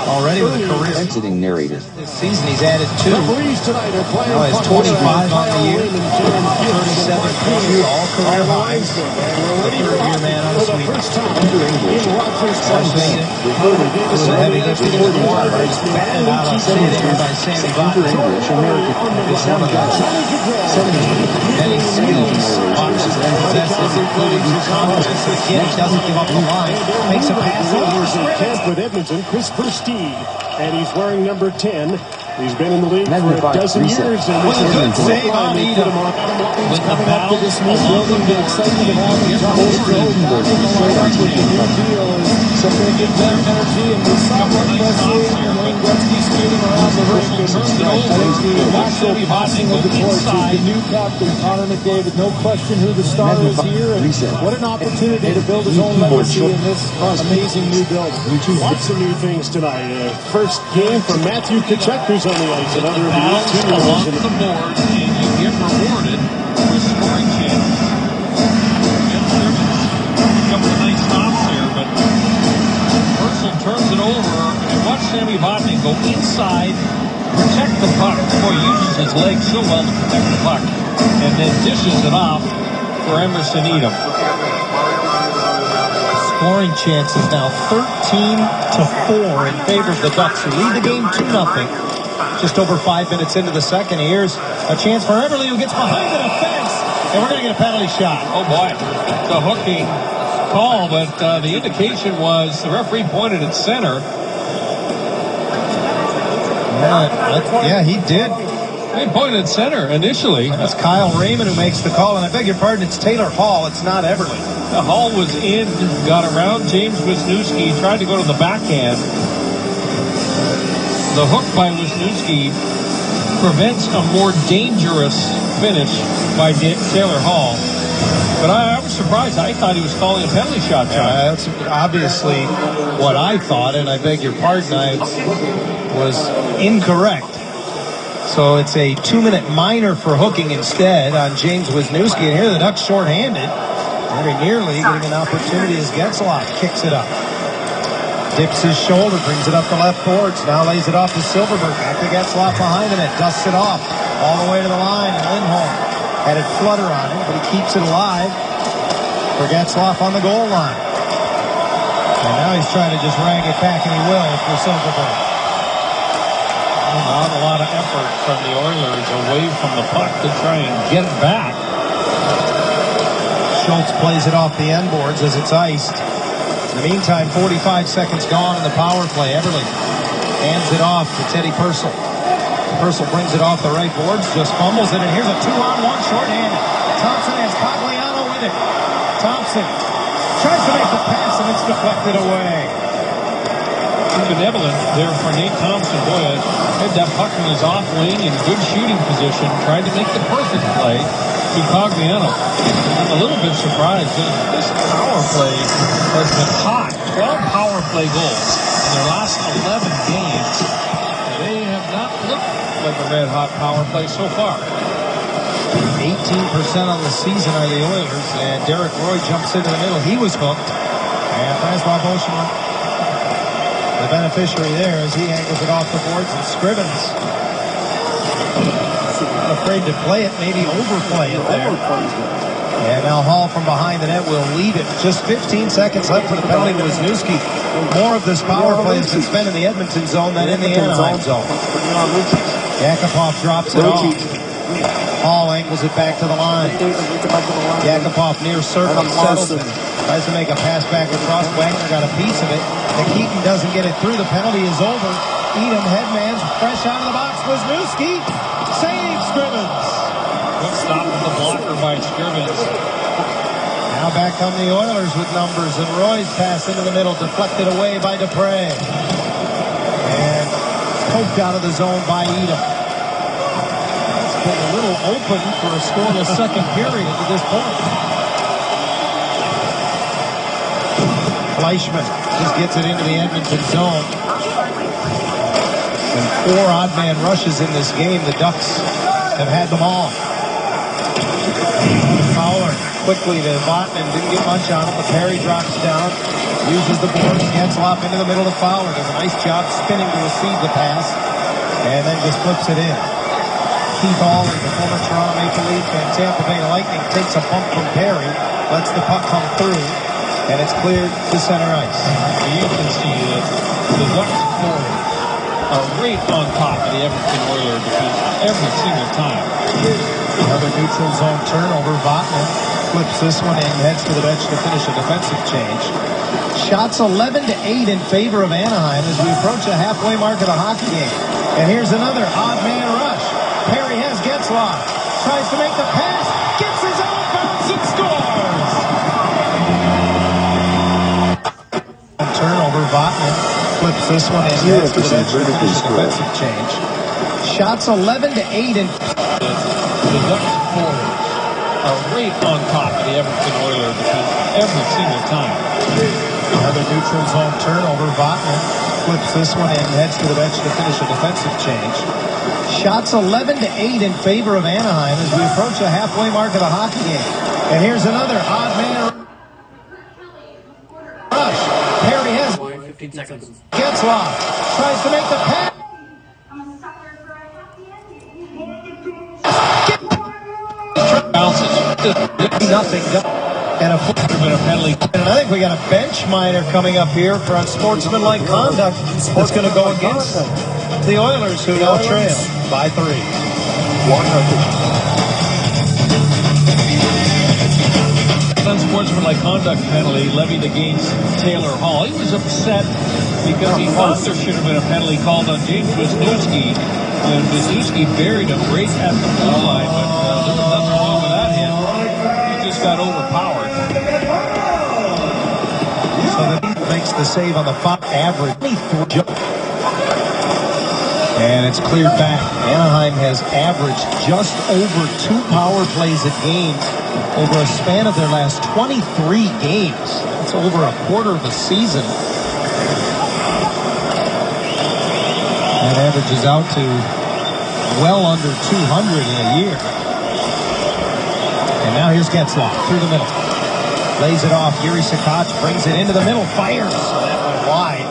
Already with a career Exiting narrator. this season, he's added 2. Now has 25 on the year, 37 points, all career highs. The third-year man on the sweep. Some heavy lifting in the water. Batted out on stage here by Sandy Bottom. It's one of the many skills Bottom possesses, including his confidence. Again, he doesn't give up the line. Makes a pass over Camp with Edmonton, Chris Versteeg, and he's wearing number 10. He's been in the league for a dozen years. And with a good save on Edom. With the battle, this new building, the excitement of having John with the new deal is something to give them energy, and we saw what Gretzky and Wayne Gretzky skating around the rink. I think the actual passing of the torch is the new captain, Connor McDavid. No question who the star is here, and what an opportunity to build his own legacy in this amazing new building. Lots of new things tonight. First game from Matthew Tkachuk, who's on the ice. Another of the 18 along the boards, and you get rewarded with scoring chances. Ben Scrivens turns it over, and watch Sammy Botnick go inside, protect the puck. Boy, he uses his legs so well to protect the puck, and then dishes it off for Emerson Edom. Scoring chances now 13-4 in favor of the Ducks, who lead the game 2-0. Just over 5 minutes into the second. Here's a chance for Everly, who gets behind the defense, and we're going to get a penalty shot. Oh boy, the hooking call, but the indication was the referee pointed at center. Yeah, he did. He pointed at center initially. That's Kyle Raymond who makes the call, and I beg your pardon, it's Taylor Hall, it's not Everly. The Hall was in, got around James Wisniewski, tried to go to the backhand. The hook by Wisniewski prevents a more dangerous finish by Taylor Hall. But I was surprised. I thought he was calling a penalty shot. That's obviously what I thought, and I beg your pardon, I was incorrect. So it's a 2-minute minor for hooking instead on James Wisniewski. And here the Ducks shorthanded. Very nearly getting an opportunity as Getzlaf kicks it up. Dips his shoulder, brings it up the left boards. Now lays it off to Silverberg. Back to Getzlaf behind the net. Dusts it off all the way to the line. Lindholm had it flutter on him, but he keeps it alive for Getzlaf on the goal line. And now he's trying to just rag it back, and he will for Silverberg. Not a lot of effort from the Oilers away from the puck to try and get it back. Schultz plays it off the end boards as it's iced. In the meantime, 45 seconds gone in the power play. Everly hands it off to Teddy Purcell. Purcell brings it off the right boards, just fumbles it, and here's a 2-on-1 shorthanded. Thompson has Cogliano with it. Thompson tries to make the pass, and it's deflected away. Benevolent there for Nate Thompson. Boy, had that puck in his off wing in good shooting position. Tried to make the perfect play to Cogliano. I'm a little bit surprised. This power play has been hot. 12 power play goals in their last 11 games. They have not looked like a red-hot power play so far. 18% on the season are the Oilers, and Derek Roy jumps into the middle. He was hooked, and Francois Beauchemin, the beneficiary there, as he angles it off the boards, and Scrivens, not afraid to play it, maybe overplay it there. And now Hall from behind the net will lead it. Just 15 seconds left for the penalty. Wisniewski. More of this power play has been spent in the Edmonton zone than in the Anaheim zone. Yakupov drops it off. Hall angles it back to the line. Yakupov near circle, settles it. Tries to make a pass back across. Wagner got a piece of it. Nikitin doesn't get it through. The penalty is over. Edom headman's fresh out of the box. Wisniewski saves Scrivens. Good stop of the blocker by Scrivens. Now back come the Oilers with numbers, and Roy's pass into the middle, deflected away by Dupre. And poked out of the zone by Edom. It's been a little open for a scoreless second period to this point. Fleischmann just gets it into the Edmonton zone. And 4 odd man rushes in this game. The Ducks have had them all. Fowler quickly to Vatanen, didn't get much on him, but Perry drops down, uses the boards, Getzlaf into the middle of Fowler, does a nice job spinning to receive the pass, and then just flips it in. Keith Allen, the former Toronto Maple Leaf and Tampa Bay Lightning, takes a bump from Perry, lets the puck come through, and it's cleared to center ice. You can see that the Ducks forward are right on top of the Edmonton Oilers defense every single time. Another neutral zone turnover. Vatanen flips this one in, heads to the bench to finish a defensive change. Shots 11-8 in favor of Anaheim as we approach the halfway mark of the hockey game. And here's another odd man rush. Perry has Getzlaf. Tries to make the pass. Gets his own bounce and scores. Turnover. Vatanen flips this one in, heads to the bench to finish a defensive change. Shots 11-8 in the Ducks forward are right on top of the Edmonton Oilers defense every single time. Another neutral zone turnover. Vatanen flips this one in, heads to the bench to finish a defensive change. Shots 11-8 in favor of Anaheim as we approach the halfway mark of the hockey game. And here's another odd man rush. Perry has 15 seconds. Getzlaff tries to make the pass. I'm a sucker for a happy ending. Bounces. Nothing. And a penalty. And I think we got a bench minor coming up here for unsportsmanlike conduct that's going to go against the Oilers, who now trail by 3. 1-0. Unsportsmanlike conduct penalty levied against Taylor Hall. He was upset because he thought there should have been a penalty called on James Wisniewski, and Wisniewski buried him right at the blue line, but there was nothing wrong with that hit. He just got overpowered. So that makes the save on the average. And it's cleared back. Anaheim has averaged just over 2 power plays a game over a span of their last 23 games. That's over a quarter of a season. That averages out to well under 200 in a year. And now here's Getzlaff through the middle. Lays it off. Yuri Sakoch brings it into the middle. Fires. That went wide.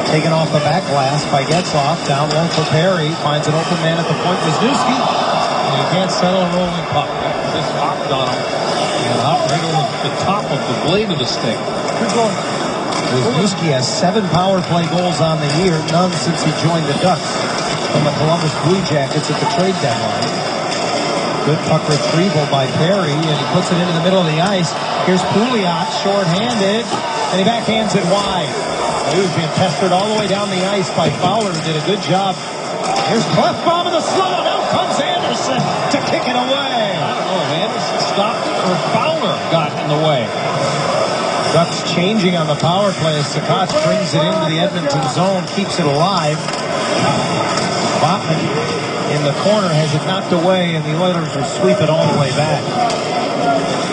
Taken off the back glass by Getzlaff. Down low for Perry. Finds an open man at the point. Wisniewski. And you can't settle a rolling puck. Just hopped on him and hopped right over the top of the blade of the stick. Wisniewski has 7 power play goals on the year. None since he joined the Ducks from the Columbus Blue Jackets at the trade deadline. Good puck retrieval by Perry, and he puts it into the middle of the ice. Here's Pouliot, short-handed, and he backhands it wide. He was being pestered all the way down the ice by Fowler, who did a good job. Here's Clefbaum in the slow. Now comes Anderson to kick it away. I don't know if Anderson stopped it or Fowler got in the way. Ducks changing on the power play as Sakoch brings it into the Edmonton zone, keeps it alive. Botman in the corner has it knocked away, and the Oilers will sweep it all the way back.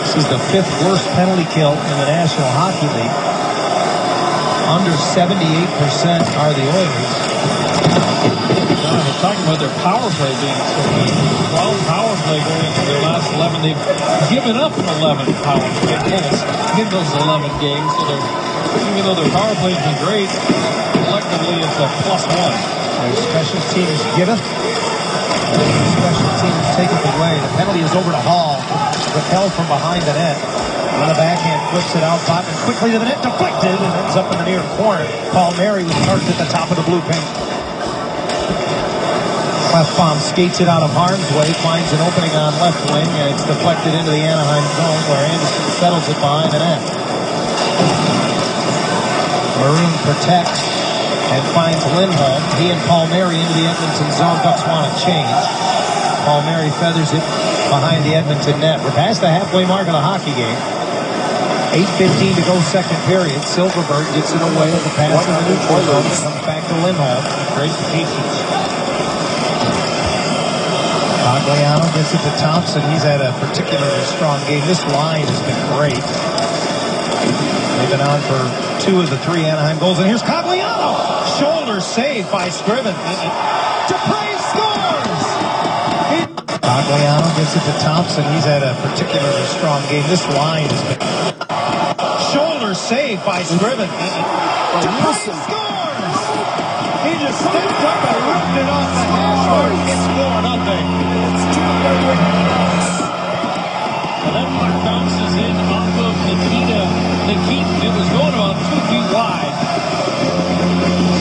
This is the 5th worst penalty kill in the National Hockey League. Under 78% are the Oilers. We're talking about their power play being so good. 12 power play going into their last 11. They've given up 11 power play goals in those 11 games. So even though their power play has been great, collectively it's a +1. Their special teams giveth. Special teams taketh away. The penalty is over to Hall. Repelled from behind the net. On the backhand, flips it out. Botman quickly to the net, deflected, and ends up in the near corner. Palmieri was parked at the top of the blue paint. Clefbaum skates it out of harm's way, finds an opening on left wing, and it's deflected into the Anaheim zone where Anderson settles it behind the net. Maroon protects and finds Lindholm. He and Palmieri into the Edmonton zone. Ducks want to change. Palmieri feathers it behind the Edmonton net. We're past the halfway mark of the hockey game. 8:15 to go, second period. Silverberg gets it away with the pass in the neutral zone. Comes back to Lindholm. Great patience. Cogliano gets it to Thompson. He's had a particularly strong game. This line has been great. They've been on for 2 of the 3 Anaheim goals. And here's Cogliano. Shoulder save by Scriven. Dupre scores! Cogliano gets it to Thompson. He's had a particularly strong game. This line has been... Shoulder save by Scriven. Dupre scores! He just stepped up and ripped it off the hash mark. It's 4-0. Well, that puck bounces in off of Nikita. It was going about 2 feet wide.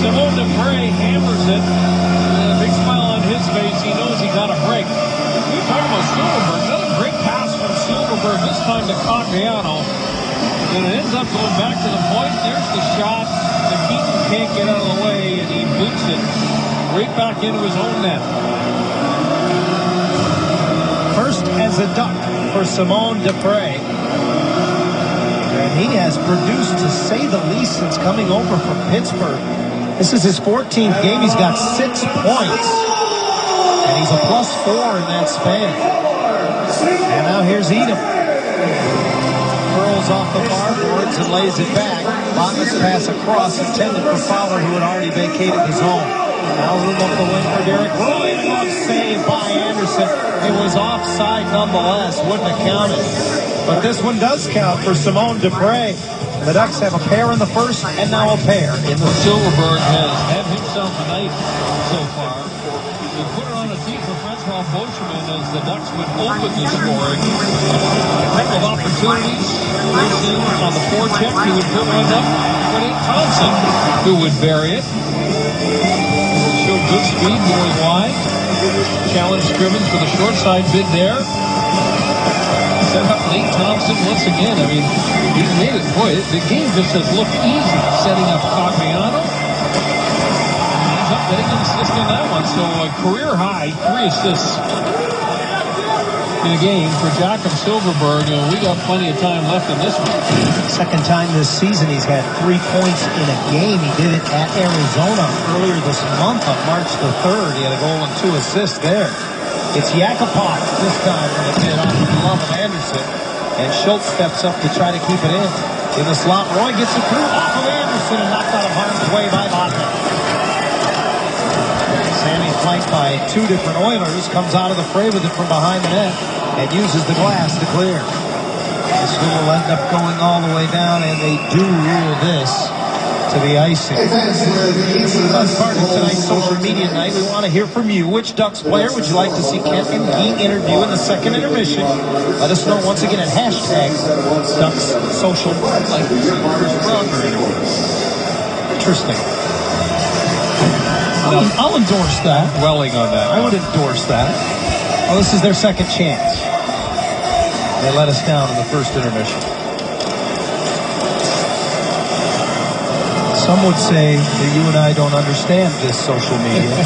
Simone Dupre hammers it. A big smile on his face. He knows he got a break. We were talking about Silverberg. Another great pass from Silverberg, this time to Cogliano. And it ends up going back to the point. There's the shot. Nikita can't get out of the way, and he boots it right back into his own net. First as a Duck for Simone Dupre. And he has produced, to say the least, since coming over from Pittsburgh. This is his 14th game. He's got 6 points. And he's a +4 in that span. And now here's Edom. Curls off the boards and lays it back. Botman's pass across, intended for Fowler, who had already vacated the zone. Now room up the wing for Derek. Really love save by Anderson. It was offside nonetheless. Wouldn't have counted. But this one does count for Simone Dupre. The Ducks have a pair in the first and now a pair in the Silverberg has had himself a night so far. He put it on a tee for Francois Beauchemin as the Ducks would open the scoring. A couple of opportunities. First in on the forecheck, he would put one up for Nate Thompson, who would bury it. Showed good speed going wide. Challenge Scrimmons for the short side bid there. Set up Nate Thompson once again. I mean, he's made it. Boy, the game just has looked easy setting up Cogliano. Ends up getting an assist in that one. So a career high 3 assists in a game for Jakob Silverberg. We got plenty of time left in this one. second time this season he's had 3 points in a game. He did it at Arizona earlier this month on March the 3rd. He had a goal and 2 assists there. It's Yakupov this time with a hit off the glove of Anderson. And Schultz steps up to try to keep it in. In the slot, Roy gets it through off of Anderson and knocked out of harm's way by Botman. Sammy, flanked by 2 different Oilers, comes out of the fray with it from behind the net and uses the glass to clear. This one will end up going all the way down, and they do rule this to be icing. As part of tonight's social media night, we want to hear from you. Which Ducks player would you like to see Kent and Gee interview in the second intermission? Let us know once again at hashtag Ducks Social. Like interesting. I'll endorse that. Dwelling on that. I would endorse that. Well, this is their second chance. They let us down in the first intermission. Some would say that you and I don't understand this social media.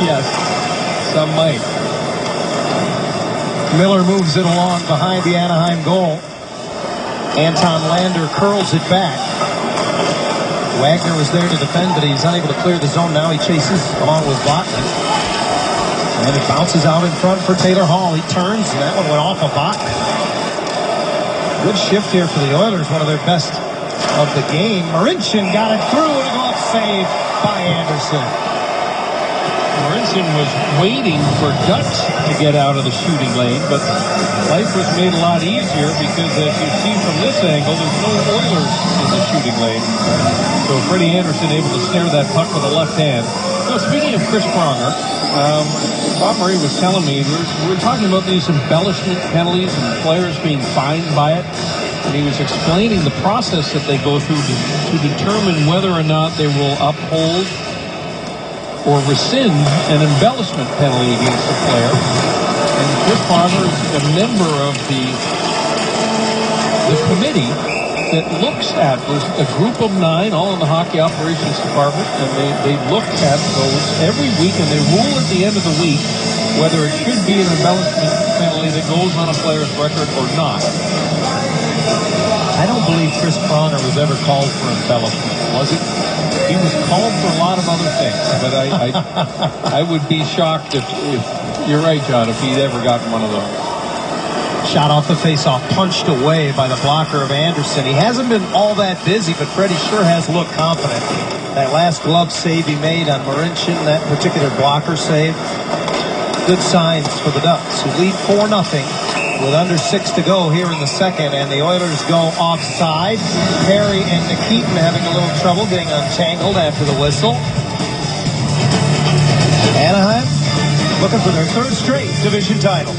Yes, some might. Miller moves it along behind the Anaheim goal. Anton Lander curls it back. Wagner was there to defend, but he's unable to clear the zone now. He chases along with Botman. And it bounces out in front for Taylor Hall. He turns, and that one went off of Botman. Good shift here for the Oilers, one of their best of the game. Marincin got it through, and a glove save by Anderson. Marincin was waiting for Ducks to get out of the shooting lane, but life was made a lot easier because, as you see from this angle, there's no Oilers in the shooting lane. So Freddie Anderson able to snare that puck with the left hand. So speaking of Chris Pronger, Bob Murray was telling me we're talking about these embellishment penalties and players being fined by it. And he was explaining the process that they go through to determine whether or not they will uphold or rescind an embellishment penalty against a player. And Chris Pronger is a member of the committee that looks at, there's a group of 9 all in the hockey operations department, and they look at those every week, and they rule at the end of the week whether it should be an embellishment penalty that goes on a player's record or not. I don't believe Chris Pronger was ever called for embellishment, was he? He was called for a lot of other things, but I would be shocked if you're right, John, if he'd ever gotten one of those. Shot off the faceoff, punched away by the blocker of Anderson. He hasn't been all that busy, but Freddie sure has looked confident. That last glove save he made on Marincin, that particular blocker save, good signs for the Ducks, who lead 4-0 with under 6 to go here in the second, and the Oilers go offside. Perry and Nikitin having a little trouble getting untangled after the whistle. Anaheim looking for their 3rd straight division title.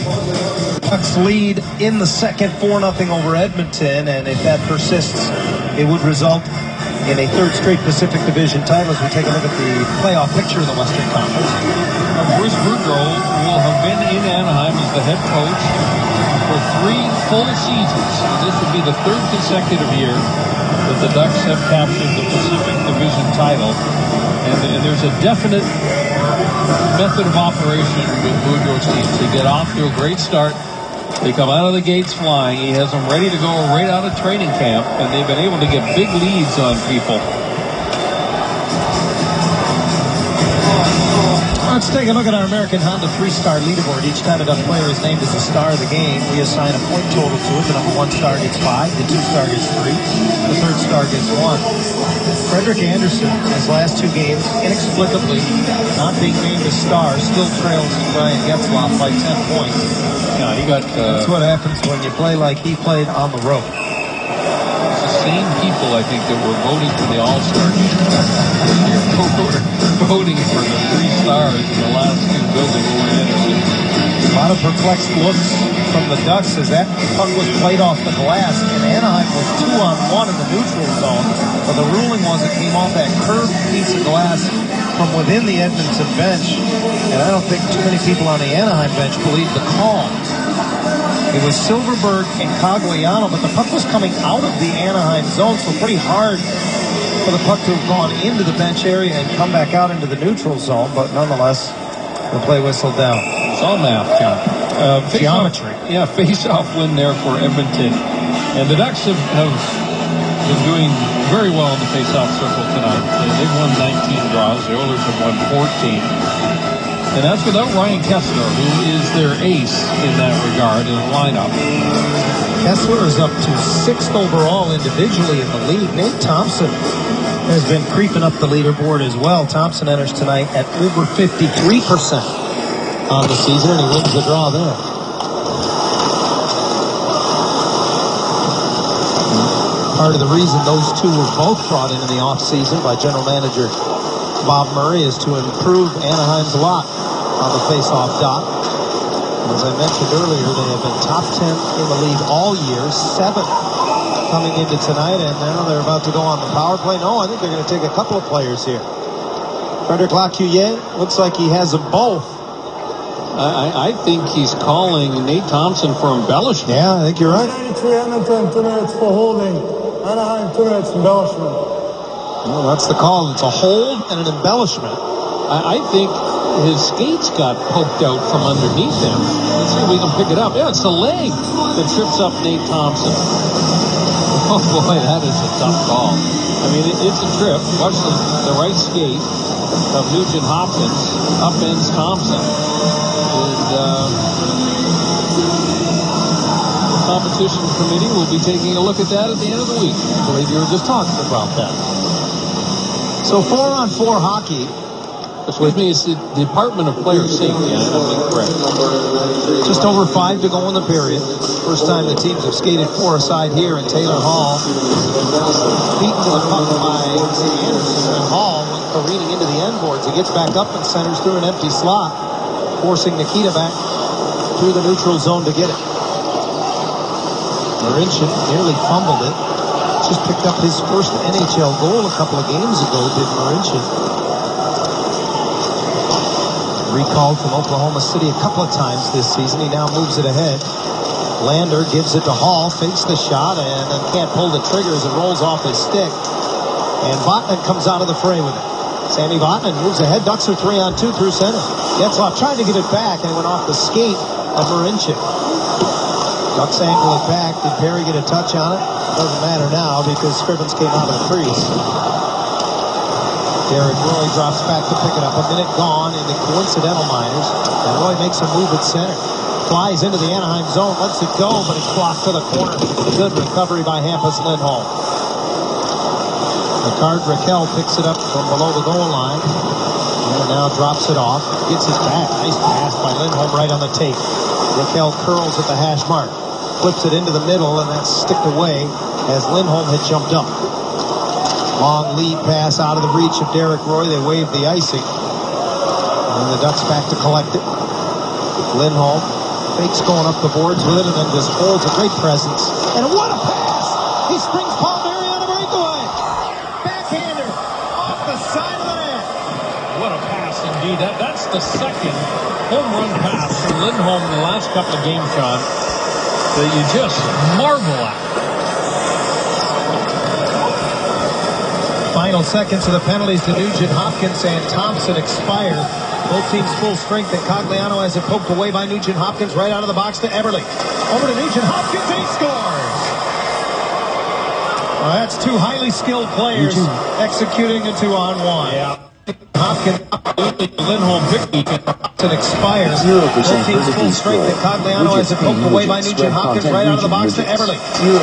Ducks lead in the second 4-0 over Edmonton, and if that persists, it would result in a 3rd straight Pacific Division title as we take a look at the playoff picture of the Western Conference. Bruce Boudreau will have been in Anaheim as the head coach for 3 full seasons. This would be the 3rd consecutive year that the Ducks have captured the Pacific Division title. And there's a definite method of operation with Boudreau's teams. They get off to a great start. They come out of the gates flying. He has them ready to go right out of training camp, and they've been able to get big leads on people. Let's take a look at our American Honda 3-star leaderboard. Each time a Duck player is named as a star of the game, we assign a point total to it. The number 1 star gets 5, the 2-star gets 3, the 3rd star gets 1. Frederick Anderson, in his last 2 games, inexplicably not being named a star, still trails Brian Getzlaf by 10 points. Yeah, he got. That's what happens when you play like he played on the road. It's a same people, I think, that were voting for the All-Star game were voting for the 3 stars in the last 2 bills that were in. A lot of perplexed looks from the Ducks as that puck was played off the glass, and Anaheim was 2-on-1 in the neutral zone. But the ruling was it came off that curved piece of glass from within the Edmonton bench, and I don't think too many people on the Anaheim bench believed the call. It was Silverberg and Cogliano, but the puck was coming out of the Anaheim zone, so pretty hard for the puck to have gone into the bench area and come back out into the neutral zone, but nonetheless, the play whistled down. It's all math, John. Geometry. Face-off win there for Edmonton. And the Ducks have been doing very well in the face-off circle tonight. They've won 19 draws. The Oilers have won 14. And that's without Ryan Kessler, who is their ace in that regard in the lineup. Kessler is up to 6th overall individually in the league. Nate Thompson has been creeping up the leaderboard as well. Thompson enters tonight at over 53% on the season, and he wins the draw there. Part of the reason those two were both brought into the offseason by general manager Bob Murray is to improve Anaheim's lot on the face-off dot. As I mentioned earlier, they have been top 10 in the league all year, 7 coming into tonight, and now they're about to go on the power play. No, I think they're going to take a couple of players here. Frederic Lacuillet looks like he has them both. I think he's calling Nate Thompson for embellishment. Yeah, I think you're right. 93 Edmonton, 2 minutes for holding. Anaheim, 2 minutes embellishment. Well, that's the call. It's a hold and an embellishment. I think his skates got poked out from underneath him. Let's see if we can pick it up. Yeah, it's the leg that trips up Nate Thompson. Oh boy, that is a tough call. I mean, it's a trip. Watch the right skate of Nugent Hopkins upends Thompson. And the competition committee will be taking a look at that at the end of the week. I believe you were just talking about that. So 4-on-4 hockey. Excuse me, it's the Department of Player Safety. I'm incorrect. Just over 5 to go in the period. First time the teams have skated 4 aside here in Taylor Hall. Beaten to the puck by Anderson, and Hall went careening into the end boards. He gets back up and centers through an empty slot, forcing Nikita back through the neutral zone to get it. Marincin nearly fumbled it. Just picked up his first NHL goal a couple of games ago, did Marincin. Recalled from Oklahoma City a couple of times this season. He now moves it ahead. Lander gives it to Hall, fakes the shot, and then can't pull the trigger as it rolls off his stick. And Vatanen comes out of the fray with it. Sammy Vatanen moves ahead. Ducks are 3-on-2 through center. Getzlaf tried to get it back, and it went off the skate of Marincin. Ducks angle it back. Did Perry get a touch on it? Doesn't matter now because Scrivens came out of the crease. Derek Roy drops back to pick it up. A minute gone in the coincidental minors. And Roy makes a move at center. Flies into the Anaheim zone. Lets it go, but it's blocked to the corner. Good recovery by Hampus Lindholm. Ricard Raquel picks it up from below the goal line. And now drops it off. Gets it back. Nice pass by Lindholm right on the tape. Raquel curls at the hash mark. Flips it into the middle, and that's sticked away as Lindholm had jumped up. Long lead pass out of the reach of Derek Roy. They wave the icing. And the Ducks back to collect it. Lindholm fakes going up the boards with it and then just holds a great presence. And what a pass! He springs Palmieri on a breakaway. Backhander off the side of the net. What a pass indeed. That's the second home run pass from Lindholm in the last couple of games, John, that you just marvel at. Final seconds of the penalties to Nugent Hopkins and Thompson expire. Both teams full strength, and Cogliano has it poked away by Nugent Hopkins right out of the box to Everly. Over to Nugent Hopkins, and he scores! Well, that's two highly skilled players executing a 2-on-1. Yeah. Hopkins, Lindholm, Thompson expires. Both teams full strength, and Cogliano has it poked away by Nugent Hopkins right out of the box to Everly.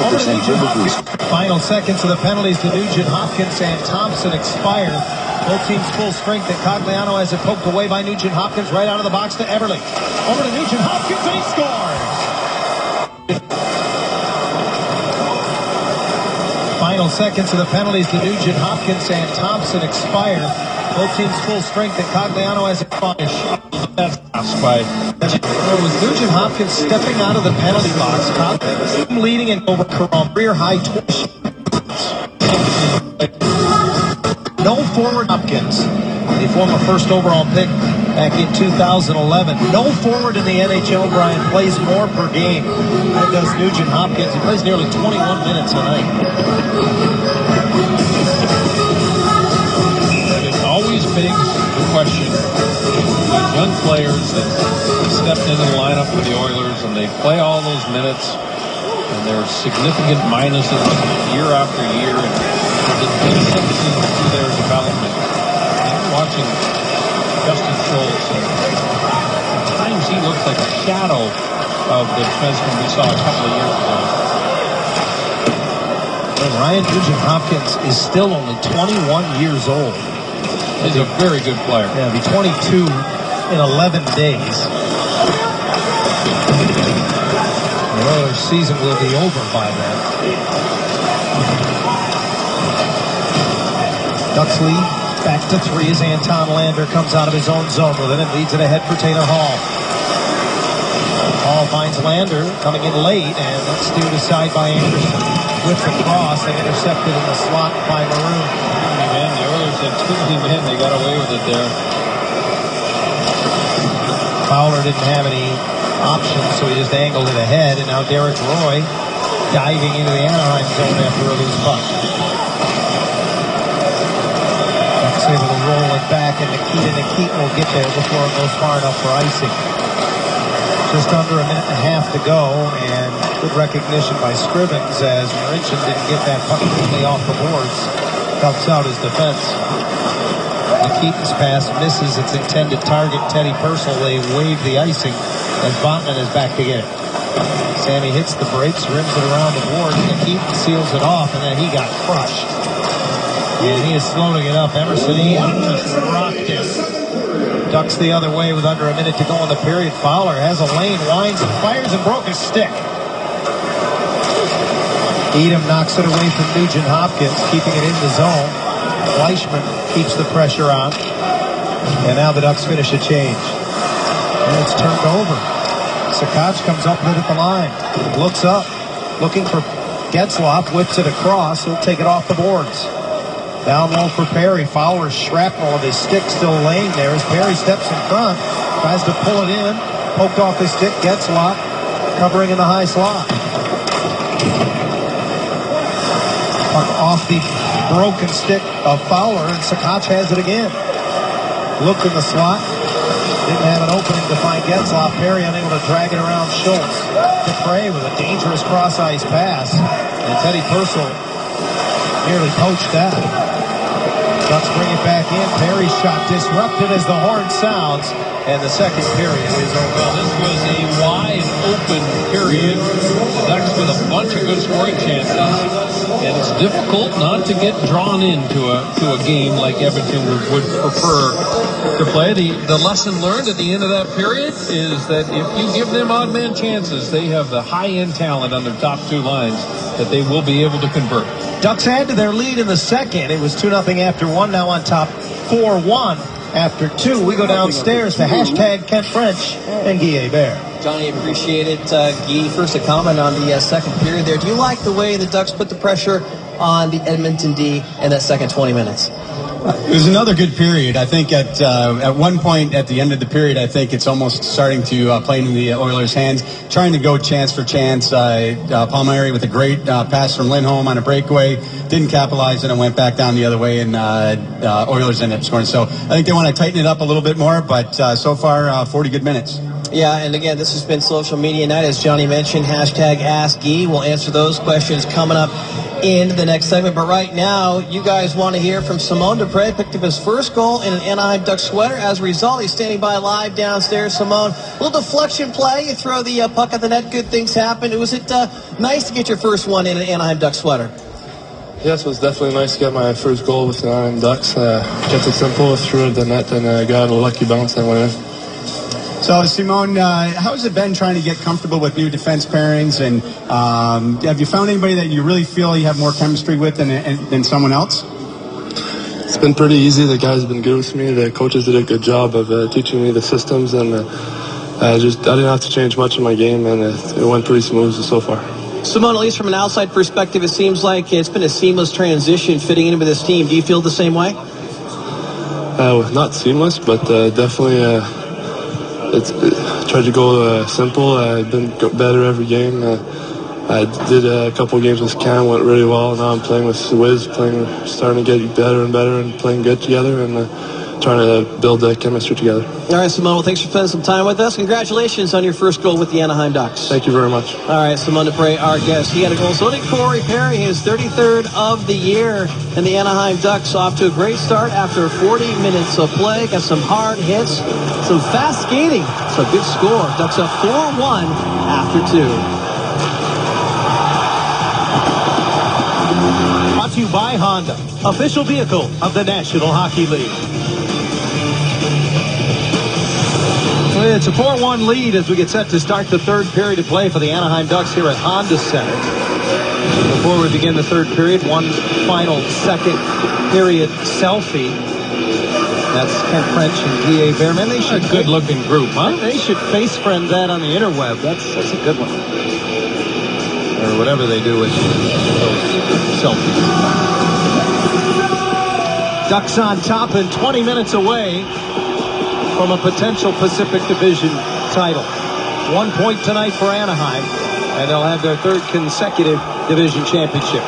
Over to Nugent Hopkins. Final seconds of the penalties to Nugent Hopkins and Thompson expire. Both teams full strength, and Cogliano has it poked away by Nugent Hopkins right out of the box to Everly. Over to Nugent Hopkins, and he scores! Final seconds of the penalties to Nugent Hopkins and Thompson expire. Both teams full strength, and Cogliano has a finish. It was Nugent Hopkins stepping out of the penalty box. Cogliano leading and over career high 20. No forward Hopkins, the former first overall pick back in 2011. No forward in the NHL, Brian, plays more per game than does Nugent Hopkins. He plays nearly 21 minutes a night. It always begs the question, these young players that stepped into the lineup for the Oilers and they play all those minutes and there are significant minuses year after year, and there's inconsistency to their development. I'm watching Justin Schultz, and at times he looks like a shadow of the defenseman we saw a couple of years ago. And Ryan Nugent Hopkins is still only 21 years old. He's a very good player. Yeah, he'll be 22 in 11 days. The Oilers' season will be over by then. Ducks lead back to 3 as Anton Lander comes out of his own zone with it and leads it ahead for Taylor Hall. Hall finds Lander coming in late, and that's steered aside by Anderson. Whips across and intercepted in the slot by Maroon. Man, the Oilers had too many men. They got away with it there. Fowler didn't have any options, so he just angled it ahead, and now Derek Roy diving into the Anaheim zone after a loose puck. Ducks able to roll it back, and Nikita will get there before it goes far enough for icing. Just under a minute and a half to go, and good recognition by Scrivens as Marincin didn't get that puck quickly off the boards. Helps out his defense. Nikita's pass misses its intended target, Teddy Purcell. They wave the icing as Botman is back to get it. Sammy hits the brakes, rims it around the board. Nikita seals it off, and then he got crushed. And he is slowing it up. Emerson Ian just rocked it. Ducks the other way with under a minute to go in the period. Fowler has a lane, winds and fires and broke his stick. Edom knocks it away from Nugent Hopkins, keeping it in the zone. Fleischman keeps the pressure on. And now the Ducks finish a change. And it's turned over. Sakach comes up with it at the line. Looks up, looking for Getzlaf, whips it across. He'll take it off the boards. Down low for Perry. Fowler's shrapnel of his stick still laying there as Perry steps in front. Tries to pull it in. Poked off his stick. Getzlaf covering in the high slot. Puck off the broken stick of Fowler, and Sakach has it again. Looked in the slot. Didn't have an opening to find Getzlaf. Perry unable to drag it around Schultz. Dupre with a dangerous cross-ice pass. And Teddy Purcell nearly poached that. Ducks bring it back in. Perry's shot disrupted as the horn sounds. And the second period is over. Well, this was a wide open period. The Ducks with a bunch of good scoring chances. And it's difficult not to get drawn into a game like Edmonton would prefer to play. The lesson learned at the end of that period is that if you give them odd man chances, they have the high-end talent on their top two lines that they will be able to convert. Ducks add to their lead in the second. It was 2-0 after one, now on top 4-1 after two. We go downstairs to hashtag Kent French and Guy Hebert. Johnny, appreciate it. Guy, first a comment on the second period there. Do you like the way the Ducks put the pressure on the Edmonton D in that second 20 minutes? It was another good period. I think at one point at the end of the period, I think it's almost starting to play into the Oilers' hands, trying to go chance for chance. Palmieri with a great pass from Lindholm on a breakaway, didn't capitalize it and went back down the other way, and Oilers ended up scoring. So I think they want to tighten it up a little bit more, but so far 40 good minutes. Yeah, and again, this has been Social Media Night. As Johnny mentioned, hashtag Ask Guy. We'll answer those questions coming up in the next segment. But right now, you guys want to hear from Simone Dupre. Picked up his first goal in an Anaheim Ducks sweater. As a result, he's standing by live downstairs. Simone, a little deflection play. You throw the puck at the net. Good things happen. Was it nice to get your first one in an Anaheim Ducks sweater? Yes, it was definitely nice to get my first goal with the Anaheim Ducks. Kept it simple, threw it at the net, and got a lucky bounce and went in. So, Simone, how has it been trying to get comfortable with new defense pairings? And have you found anybody that you really feel you have more chemistry with than someone else? It's been pretty easy. The guys have been good with me. The coaches did a good job of teaching me the systems, and I didn't have to change much in my game, and it went pretty smooth so far. Simone, at least from an outside perspective, it seems like it's been a seamless transition fitting in with this team. Do you feel the same way? Not seamless, but definitely tried to go simple. I've been better every game. I did a couple games with Cam, went really well. Now I'm playing with Wiz, starting to get better and better and playing good together and trying to build that chemistry together. All right, Simone, well, thanks for spending some time with us. Congratulations on your first goal with the Anaheim Ducks. Thank you very much. All right, Simone Dupre, our guest. He had a goal. So did Corey Perry, his 33rd of the year. And the Anaheim Ducks off to a great start after 40 minutes of play. Got some hard hits, some fast skating. So good score. Ducks up 4-1 after 2. Brought to you by Honda, official vehicle of the National Hockey League. It's a 4-1 lead as we get set to start the third period of play for the Anaheim Ducks here at Honda Center. Before we begin the third period, one final second period selfie. That's Kent French and D.A. Behrman. They should a good-looking group, huh? They should face friend that on the interweb. That's a good one. Or whatever they do with those selfies. Ducks on top and 20 minutes away from a potential Pacific Division title. 1 point tonight for Anaheim, and they'll have their third consecutive division championship.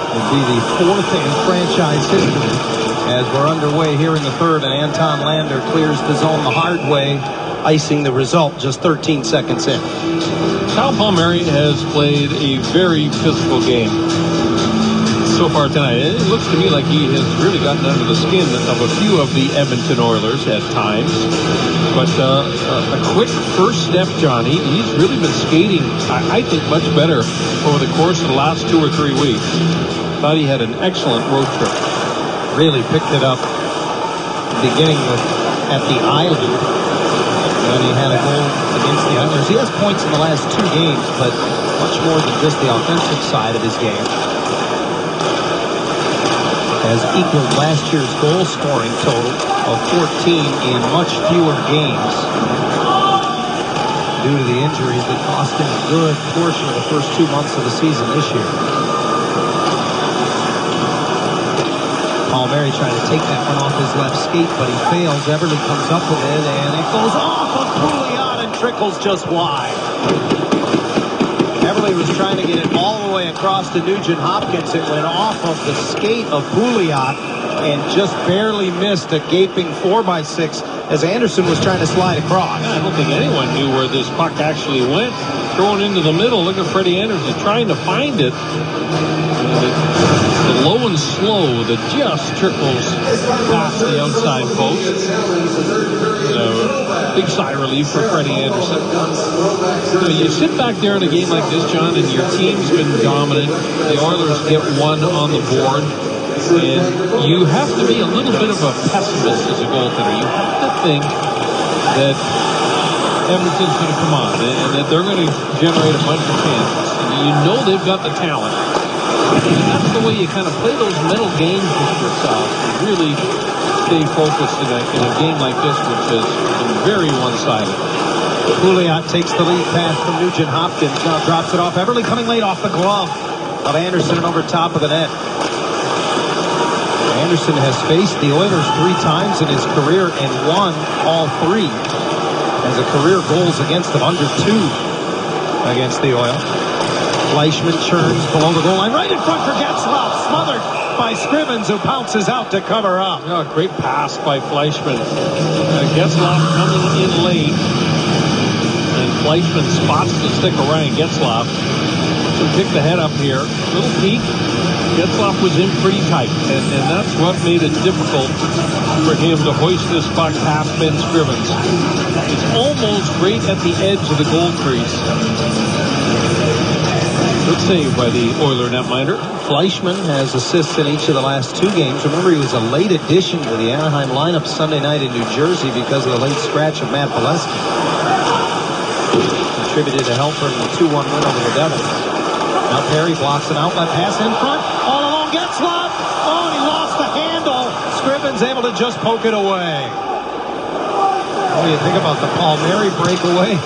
It'll be the fourth in franchise history as we're underway here in the third, and Anton Lander clears the zone the hard way, icing the result just 13 seconds in. Kyle Palmieri has played a very physical game so far tonight. It looks to me like he has really gotten under the skin of a few of the Edmonton Oilers at times. But a quick first step, Johnny. He's really been skating, I think, much better over the course of the last 2 or 3 weeks. Thought he had an excellent road trip. Really picked it up beginning at the Island when he had a goal against the Oilers. He has points in the last 2 games, but much more than just the offensive side of his game. Has equaled last year's goal scoring total of 14 in much fewer games due to the injuries that cost him a good portion of the first 2 months of the season this year. Palmieri trying to take that one off his left skate, but he fails. Everly comes up with it, and it goes off of Pouliot and trickles just wide. Everly was trying to get it all the way across to Nugent Hopkins. It went off of the skate of Pouliot and just barely missed a gaping 4x6 as Anderson was trying to slide across. I don't think anyone knew where this puck actually went. Thrown into the middle. Look at Freddie Anderson trying to find it. The low and slow that just trickles past the outside post. Big sigh of relief for Freddie Anderson. You sit back there in a game like this, John, and your team's been dominant. The Oilers get one on the board. And you have to be a little bit of a pessimist as a goaltender. You have to think that Edmonton's going to come on and that they're going to generate a bunch of chances. And you know they've got the talent. And that's the way you kind of play those mental games with yourself and really stay focused in a game like this, which is very one-sided. Pouliot takes the lead pass from Nugent Hopkins. Now drops it off. Everly coming late off the glove of Anderson and over top of the net. Anderson has faced the Oilers 3 times in his career and won all 3. As a career goals against them, under 2 against the Oilers. Fleischmann churns below the goal line, right in front for Getzlaf, smothered by Scrivens, who pounces out to cover up. Oh, great pass by Fleischmann. Getzlaf coming in late, and Fleischmann spots the stick of Ryan Getzlaf. So pick the head up here, little peek. Getzlaf was in pretty tight, and that's what made it difficult for him to hoist this puck past Ben Scrivens. It's almost right at the edge of the goal crease. Good save by the Oiler netminder. Fleischmann has assists in each of the last 2 games. Remember, he was a late addition to the Anaheim lineup Sunday night in New Jersey because of the late scratch of Matt Bolesky. Contributed to help in the 2-1 win over the Devils. Now Perry blocks an outlet pass in front. All along Getzlaf. Oh, and he lost the handle. Scrivens able to just poke it away. What do you think about the Palmieri breakaway?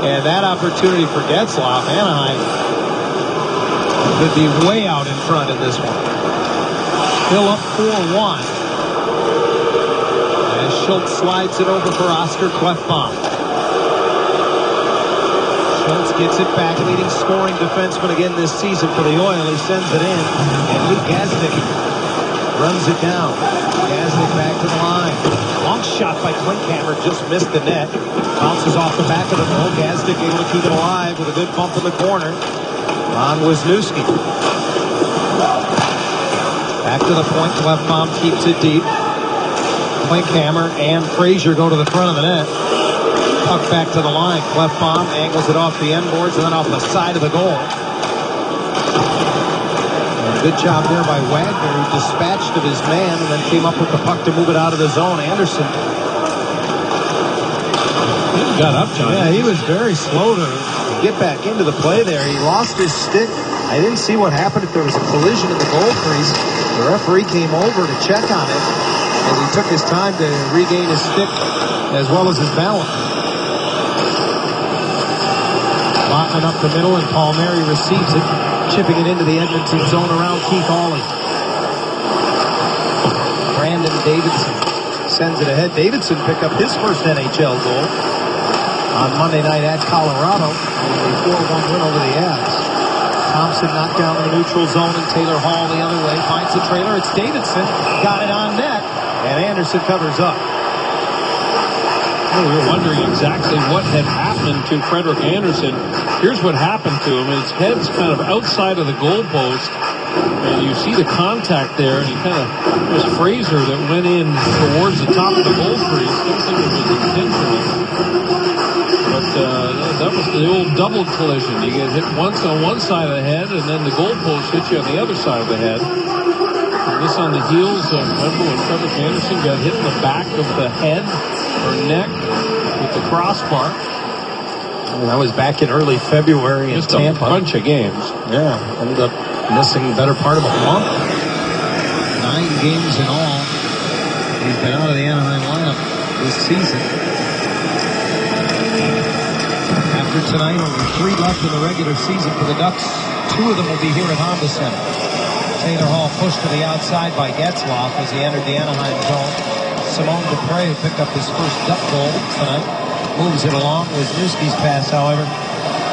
And that opportunity for Getzlaf, Anaheim could be way out in front in this one. Still up 4-1. As Schultz slides it over for Oscar Klefbom. Schultz gets it back, leading scoring defenseman again this season for the Oil. He sends it in, and Luke Gazdic runs it down. Gazdic back to the line. Long shot by Klinkhammer, just missed the net. Bounces off the back of the goal. Gazdic able to keep it alive with a good bump in the corner on Wisniewski. Back to the point. Klefbom keeps it deep. Klinkhammer and Frazier go to the front of the net. Puck back to the line. Klefbom angles it off the end boards and then off the side of the goal. Good job there by Wagner, who dispatched of his man and then came up with the puck to move it out of the zone. Anderson. He got up, John. Yeah, he was very slow to get back into the play there. He lost his stick. I didn't see what happened if there was a collision in the goal crease. The referee came over to check on it as he took his time to regain his stick as well as his balance. Lottman up the middle, and Palmieri receives it, chipping it into the Edmonton zone around Keith Hawley. Brandon Davidson sends it ahead. Davidson picked up his first NHL goal on Monday night at Colorado in a 4-1 win over the Avs. Thompson knocked down in the neutral zone, and Taylor Hall the other way finds the trailer. It's Davidson, got it on net, and Anderson covers up. We were wondering exactly what had happened to Frederik Andersen. Here's what happened to him. His head's kind of outside of the goalpost, and you see the contact there, and he kind of, it was Fraser that went in towards the top of the goal crease. Don't think it was intentional. But that was the old double collision. You get hit once on one side of the head, and then the goalpost hits you on the other side of the head. And this on the heels of, remember when Frederik Andersen got hit in the back of the head or neck with the crossbar. That was back in early February in Tampa. A bunch of games. Yeah, ended up missing the better part of a month. 9 games in all. He's been out of the Anaheim lineup this season. After tonight, only 3 left in the regular season for the Ducks. 2 of them will be here at Honda Center. Taylor Hall pushed to the outside by Getzlaf as he entered the Anaheim zone. Simone Dupre, who picked up his first Duck goal tonight, moves it along. Wisniewski's pass, however,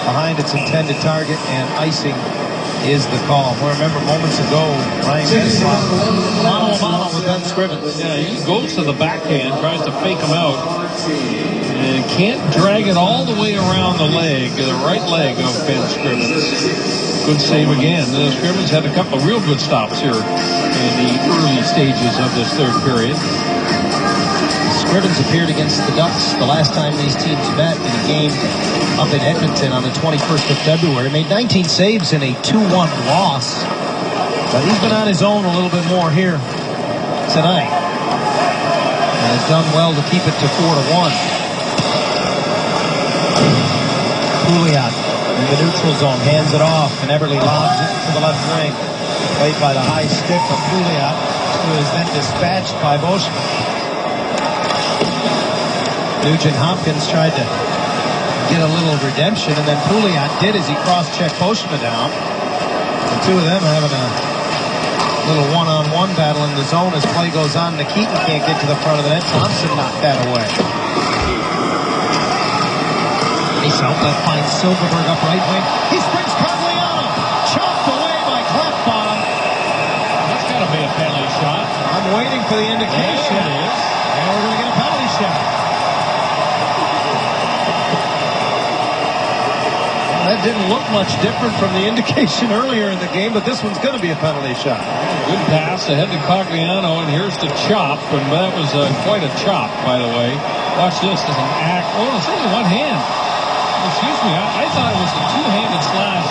behind its intended target, and icing is the call. Well, remember moments ago, Ryan Getzlaf mano with Ben Scrivens. Yeah, he goes to the backhand, tries to fake him out, and can't drag it all the way around the leg, the right leg of Ben Scrivens. Good save again. Scrivens had a couple of real good stops here in the early stages of this third period. Scrivens appeared against the Ducks the last time these teams met in a game up in Edmonton on the 21st of February. Made 19 saves in a 2-1 loss. But he's been on his own a little bit more here tonight. And has done well to keep it to 4-1. Pouliot in the neutral zone hands it off, and Everly lobs it to the left wing. Played by the high stick of Pouliot, who is then dispatched by Boschman. Nugent Hopkins tried to get a little redemption, and then Pouliot did as he cross-checked Boschman down. The two of them are having a little one-on-one battle in the zone as play goes on. Nikitin can't get to the front of the net. Thompson knocked that away. Nice outlet finds Silverberg up right wing. He springs Cogliano. Chopped away by Klefbom. That's got to be a penalty shot. I'm waiting for the indication. There it is. And we're going to get a penalty shot. That didn't look much different from the indication earlier in the game, but this one's going to be a penalty shot. Good pass ahead to Cogliano, and here's the chop, and that was quite a chop, by the way. Watch this as an act. Oh, it's only one hand. excuse me, I thought it was a two-handed slash.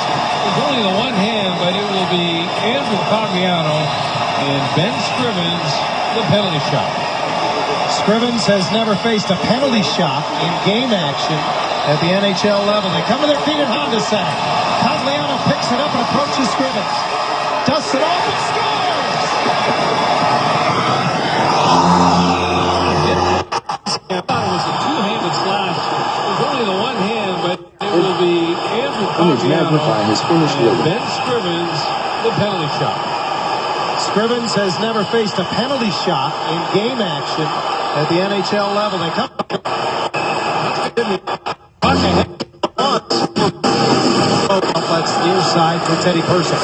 It's only the one hand, but it will be Andrew Cogliano and Ben Scrivens, the penalty shot. Scrivens has never faced a penalty shot in game action at the NHL level. They come to their feet at Honda Center. Cogliano picks it up and approaches Scrivens. Dusts it off and scores! I thought it was a two-handed slash. It was only the one hand, but it will be Andrew Cogliano and Ben Scrivens, the penalty shot. Scrivens has never faced a penalty shot in game action at the NHL level. They come outlets near side for Teddy Purcell.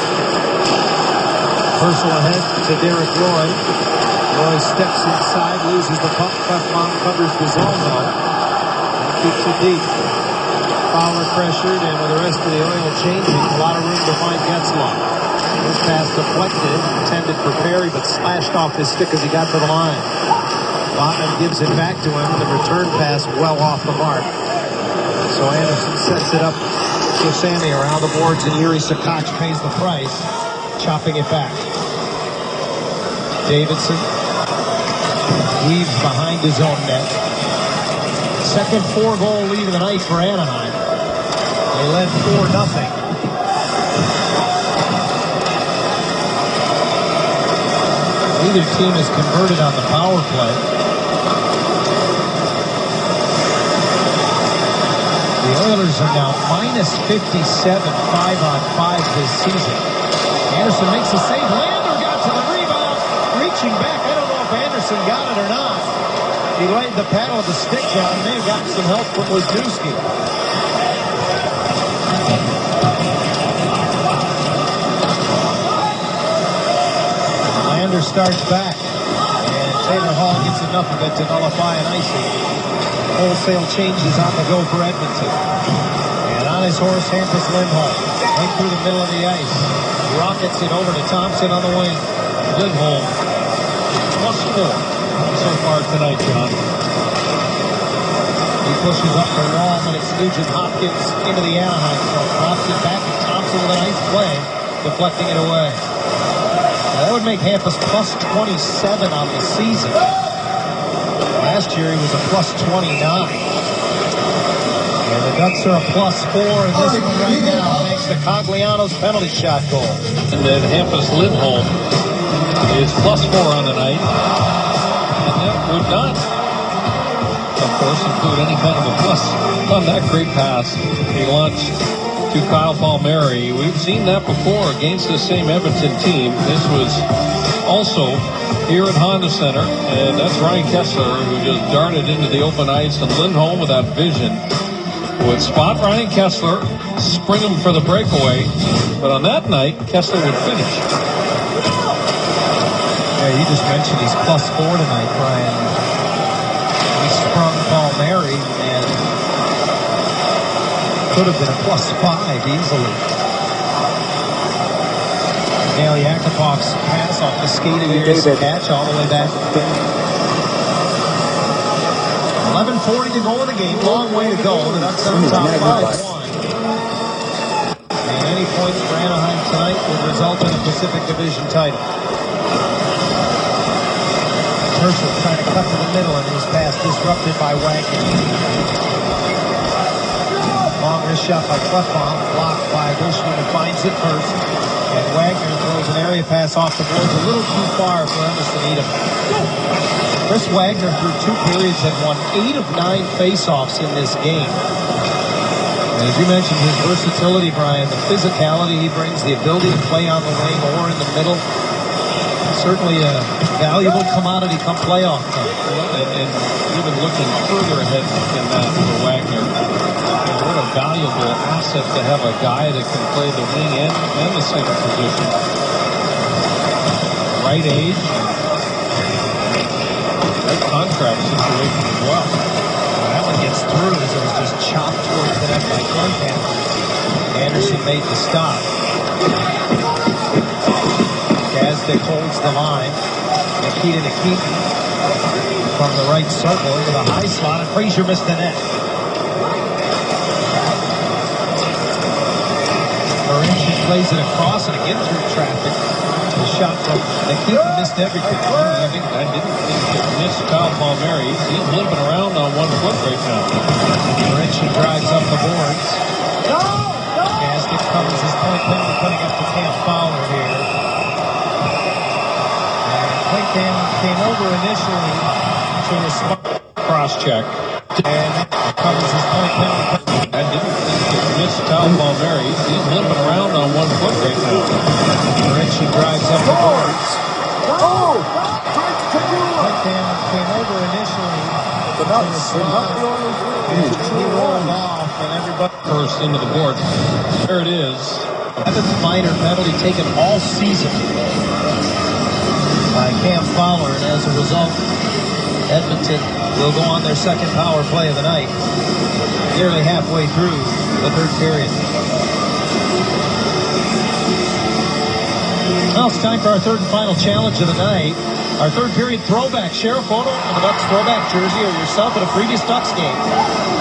Purcell ahead to Derek Roy. Roy steps inside, loses the puck. Klefbom covers the zone though. Keeps it deep. Fowler pressured, and with the rest of the oil changing, a lot of room to find Getzlaf. This pass deflected, intended for Perry, but slashed off his stick as he got to the line. Botman gives it back to him. The return pass well off the mark. So Anderson sets it up to Sammy around the boards, and Yuri Sakach pays the price, chopping it back. Davidson weaves behind his own net. Second 4-goal lead of the night for Anaheim. They led 4-0. Neither team has converted on the power play. The Oilers are now minus 57, 5-on-5 this season. Anderson makes a save. Lander got to the rebound, reaching back. I don't know if Anderson got it or not. He laid the paddle of the stick down. May have gotten some help from Wisniewski. Lander starts back, and Taylor Hall gets enough of it to nullify an icing. Wholesale changes on the go for Edmonton. And on his horse, Hampus Lindholm, right through the middle of the ice. Rockets it over to Thompson on the wing. Lindholm, +4 so far tonight, John. He pushes up the wall, and it's Nugent Hopkins into the Anaheim zone. Drops it back to Thompson with a nice play, deflecting it away. That would make Hampus +27 on the season. Last year he was a +29. And the Ducks are a +4, and this one right now thanks to Cogliano's penalty shot goal. And then Hampus Lindholm is +4 on the night. And that would not, of course, include any kind of a plus on that great pass he launched to Kyle Palmieri. We've seen that before against the same Edmonton team. This was also here at Honda Center, and that's Ryan Kessler, who just darted into the open ice, and Lindholm, with that vision, would spot Ryan Kessler, spring him for the breakaway, but on that night, Kessler would finish. Yeah, you just mentioned he's +4 tonight, Brian. He sprung Palmieri, and could have been a +5 easily. Nail Yakupov's pass off the skate of Yuri's catch all the way back. 11:40 to go in the game. Long way to go. The Ducks on top 5-1. And any points for Anaheim tonight would result in a Pacific Division title. Herschel trying to cut to the middle, and his pass disrupted by Wagner. Long wrist shot by Klefbom, blocked by Bushman, who finds it first. And Wagner throws an area pass off the boards a little too far for Emerson Edom. Chris Wagner, through 2 periods, had won 8 of 9 faceoffs in this game. And as you mentioned, his versatility, Brian, the physicality he brings, the ability to play on the wing or in the middle, certainly a valuable commodity come playoff time. And even looking further ahead in that for Wagner, what a valuable asset to have a guy that can play the wing and the center position. Right age, right contract situation as well. That one gets through as it was just chopped towards the net by Cunningham. Anderson made the stop. Gazdic holds the line. Nikita Nikitin from the right circle into the high slot, and Frazier missed the net. Plays it across and again through traffic. The shot from Nikita missed everything. I didn't think it missed Kyle Palmieri. He's limping around on one foot right now. Ritchie drives up the boards. Gasket covers his point penalty, putting up to Cam Fowler here. And Clinkham came over initially to respond. Cross-check. And covers his point penalty. I didn't think it missed Kyle Palmieri. He's limping around on one foot right now. Ritchie drives up the boards. Clinkham came over initially to respond. He rolled off and everybody First into the board. There it is. 7th minor penalty taken all season by Cam Fowler, and as a result, Edmonton will go on their second power play of the night, nearly halfway through the third period. Now it's time for our third and final challenge of the night. Our third period throwback. Share a photo of the Ducks throwback jersey or yourself at a previous Ducks game.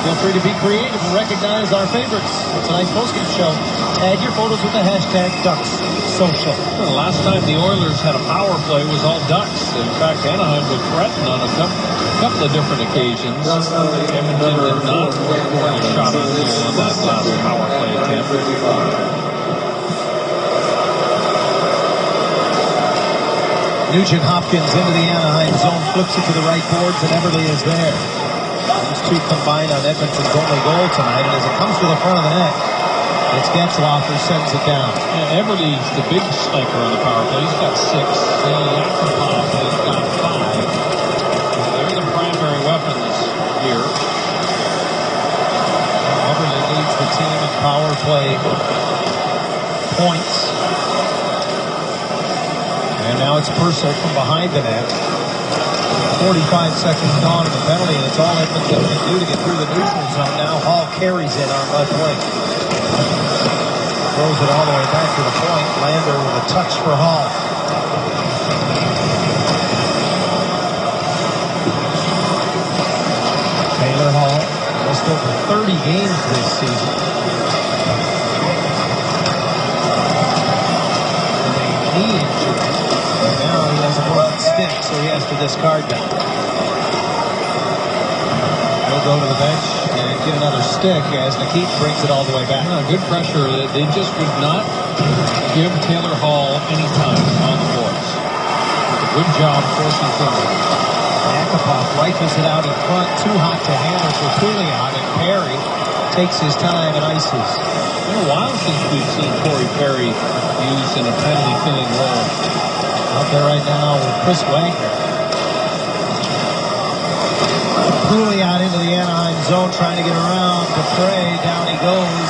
Feel free to be creative and recognize our favorites. Tonight's postgame show. Tag your photos with the hashtag DucksSocial. Well, the last time the Oilers had a power play was all Ducks. In fact, Anaheim was threatened on a couple of different occasions. Edmonton did not get a shot on goal on that last power play attempt. Nugent Hopkins into the Anaheim zone, flips it to the right boards, and Everly is there. These two combine on Edmonton's only goal tonight, and as it comes to the front of the net, it's Getzlaf who sends it down. Yeah, Everly's the big sniper on the power play. He's got 6. Yakupov has got 5. They're the primary weapons here. Everly leads the team in power play points. And now it's Purcell from behind the net. 45 seconds gone in the penalty, and it's all Edmonton can do to get through the neutral zone. Now Hall carries in on left wing. Throws it all the way back to the point. Lander with a touch for Hall. Taylor Hall missed over 30 games this season. With a knee injury. And now he has a broken stick, so he has to discard that. He'll go to the bench and get another stick as Nikita brings it all the way back. Good pressure. They just would not give Taylor Hall any time on the boards. Did a good job forcing things. Yakupov rifles it out in front, too hot to handle for Pouliot, and Perry takes his time and ices. It's been a while since we've seen Corey Perry used in a penalty-killing role. Out there right now with Chris Wagner. Pouliot into the Anaheim zone, trying to get around Dupre. Down he goes.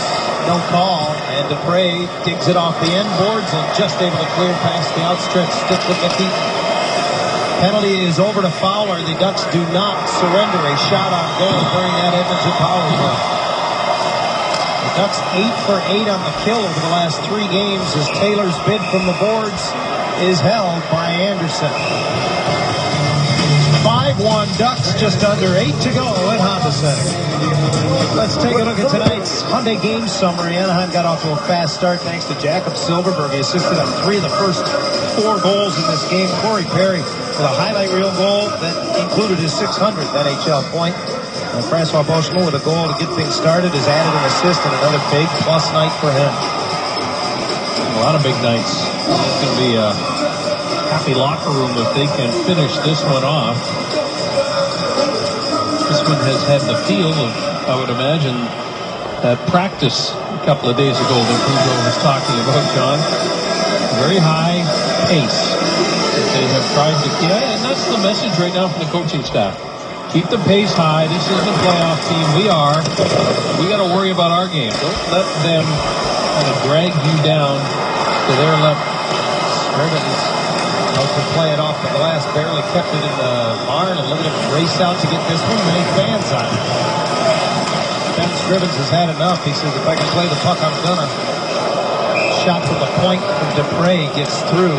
No call. And Dupre digs it off the end boards and just able to clear past the outstretched stick with Nikita. Penalty is over to Fowler. The Ducks do not surrender a shot on goal during that Edmonton power play. The Ducks 8 for 8 on the kill over the last 3 games as Taylor's bid from the boards is held by Anderson. 5-1 Ducks, just under 8 to go at Honda Center. Let's take a look at tonight's Hyundai game summary. Anaheim got off to a fast start thanks to Jakob Silfverberg. He assisted on 3 of the first 4 goals in this game. Corey Perry with a highlight reel goal that included his 600th NHL point. And Francois Beauchemin with a goal to get things started has added an assist and another big plus night for him. A lot of big nights. It's going to be a happy locker room if they can finish this one off. This one has had the feel of, I would imagine, that practice a couple of days ago that Hugo was talking about, John. Very high pace that they have tried to get, and that's the message right now from the coaching staff. Keep the pace high. This is the playoff team. We got to worry about our game. Don't let them kind of drag you down to their level. Scrivens out to play it off the glass, barely kept it in the barn, and look at him race out to get this one. Many fans on it. Ben Scrivens has had enough. He says, if I can play the puck, I'm gonna. Shot from the point from Dupre gets through.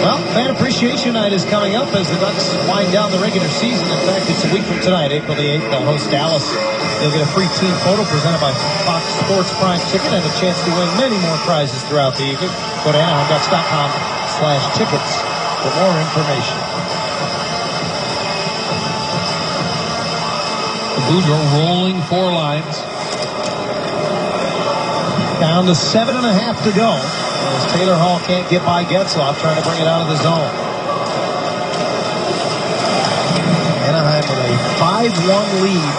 Well, fan appreciation. Appreciation Night is coming up as the Ducks wind down the regular season. In fact, it's a week from tonight, April the 8th. They'll host Dallas. They'll get a free team photo presented by Fox Sports Prime Ticket and a chance to win many more prizes throughout the evening. Go to AnaheimDucks.com/tickets for more information. Boudreau rolling 4 lines. Down to 7.5 to go. As Taylor Hall can't get by Getzlaf, trying to bring it out of the zone. Anaheim with a 5-1 lead.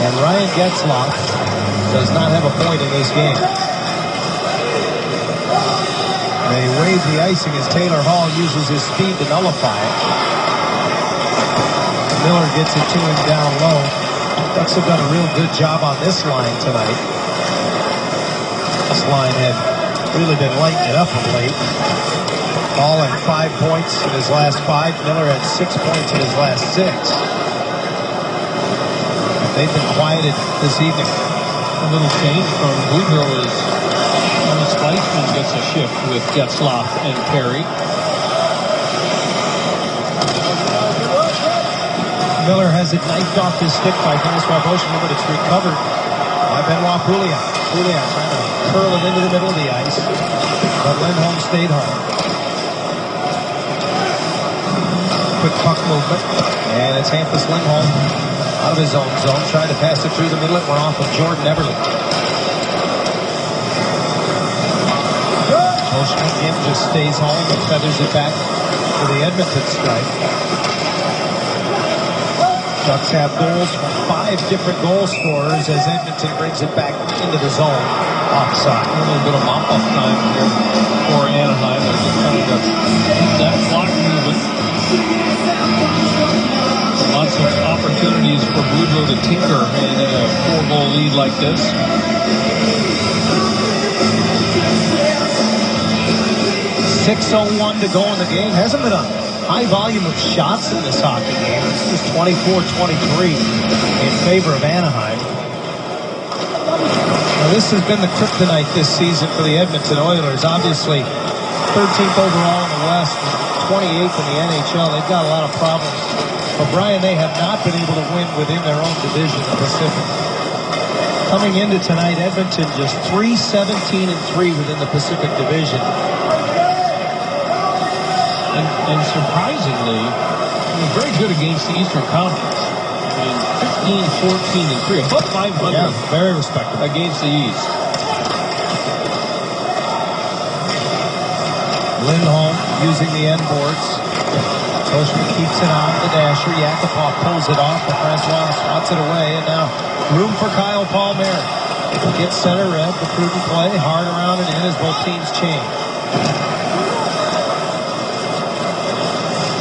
And Ryan Getzlaf does not have a point in this game. They wave the icing as Taylor Hall uses his speed to nullify it. Miller gets it to him down low. Ducks have done a real good job on this line tonight. This line had really been lighting it up of late. Hall had 5 points in his last 5. Miller had 6 points in his last 6. They've been quieted this evening. A little change from Boudreau is Thomas Fleischman gets a shift with Getzlaf and Perry. Miller has it knifed off his stick by Francois Beauchemin, but it's recovered by Benoit Pouliot. Pouliot trying to curl it into the middle of the ice, but Lindholm stayed home. Quick puck movement, and it's Hampus Lindholm out of his own zone, trying to pass it through the middle. It went off of Jordan Eberle. Beauchemin again just stays home and feathers it back to the Edmonton stripe. Ducks have goals from 5 different goal scorers as Edmonton brings it back into the zone offside. A little bit of mop-up time here for Anaheim. They're just trying to keep that clock moving. Lots of opportunities for Boudreau to tinker in a 4-goal lead like this. .601 to go in the game. Hasn't been a high volume of shots in this hockey game. It's just 24-23 in favor of Anaheim. Now, this has been the kryptonite this season for the Edmonton Oilers. Obviously, 13th overall in the West, 28th in the NHL. They've got a lot of problems. But, Brian, they have not been able to win within their own division, the Pacific. Coming into tonight, Edmonton just 3-17-3 within the Pacific Division. And surprisingly, very good against the Eastern Conference. I mean, 15-14-3, above 500. Yeah, very respectable against the East. Lindholm using the end boards. Beauchemin keeps it on the dasher. Yakupov pulls it off, but Francois swats it away. And now room for Kyle Palmieri. Gets center red, the prudent play, hard around and in as both teams change.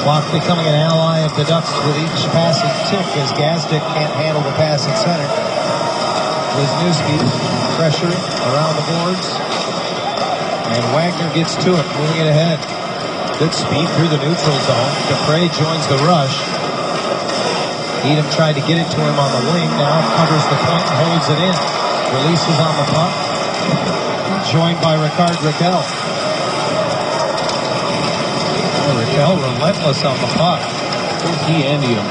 Clock becoming an ally of the Ducks with each passing tick as Gazdic can't handle the pass at center. Wisniewski pressuring around the boards. And Wagner gets to it, moving it ahead. Good speed through the neutral zone. Dupre joins the rush. Edom tried to get it to him on the wing. Now covers the point and holds it in. Releases on the puck. Joined by Ricard Raquel. Raquel relentless on the puck. Both he and Edom.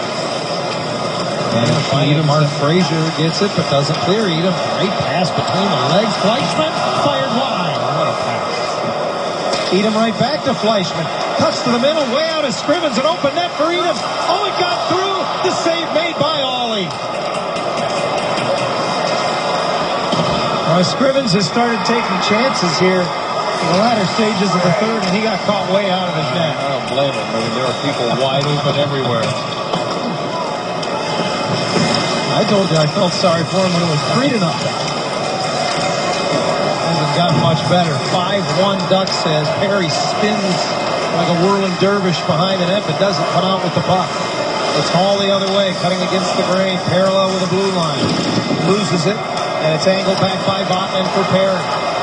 And Mark Frazier gets it, but doesn't clear Edom. Great pass between the legs. Fleischman fired wide. What a pass. Edom right back to Fleischman. Cuts to the middle, way out of Scrivens. An open net for Edom. Oh, it got through. The save made by Ollie. Scrivens has started taking chances here in the latter stages of the third, and he got caught way out of his net. I don't blame him. I mean, there were people wide open everywhere. I told you I felt sorry for him when it was 3-0. Hasn't gotten much better. 5-1 Ducks says Perry spins like a whirling dervish behind the net, but doesn't come out with the puck. It's Hall the other way, cutting against the grain, parallel with the blue line. Loses it, and it's angled back by Botman for Perry.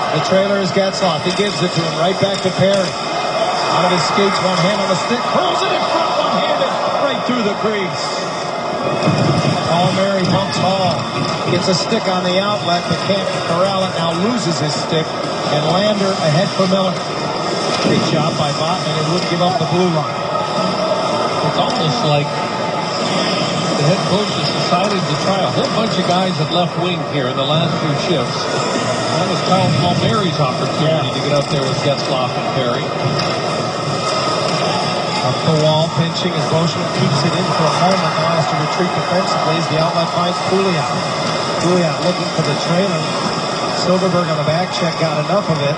The trailer is Getzlaf. He gives it to him, right back to Perry. Out of his skates, one hand on the stick, hurls it in front, one-handed, right through the crease. Palmieri bumps Hall. Gets a stick on the outlet, but can't corral it. Now loses his stick, and Lander ahead for Miller. Great job by Botman, and wouldn't give up the blue line. It's almost like the head coach has decided to try a whole bunch of guys at left wing here in the last few shifts. That was Kyle Palmieri's opportunity to get out there with Getzlaf and Perry. Up the wall, pinching as Boschman keeps it in for a moment. Now has to retreat defensively as the outlet finds Pouliot. Pouliot looking for the trailer. Silverberg on the back check got enough of it.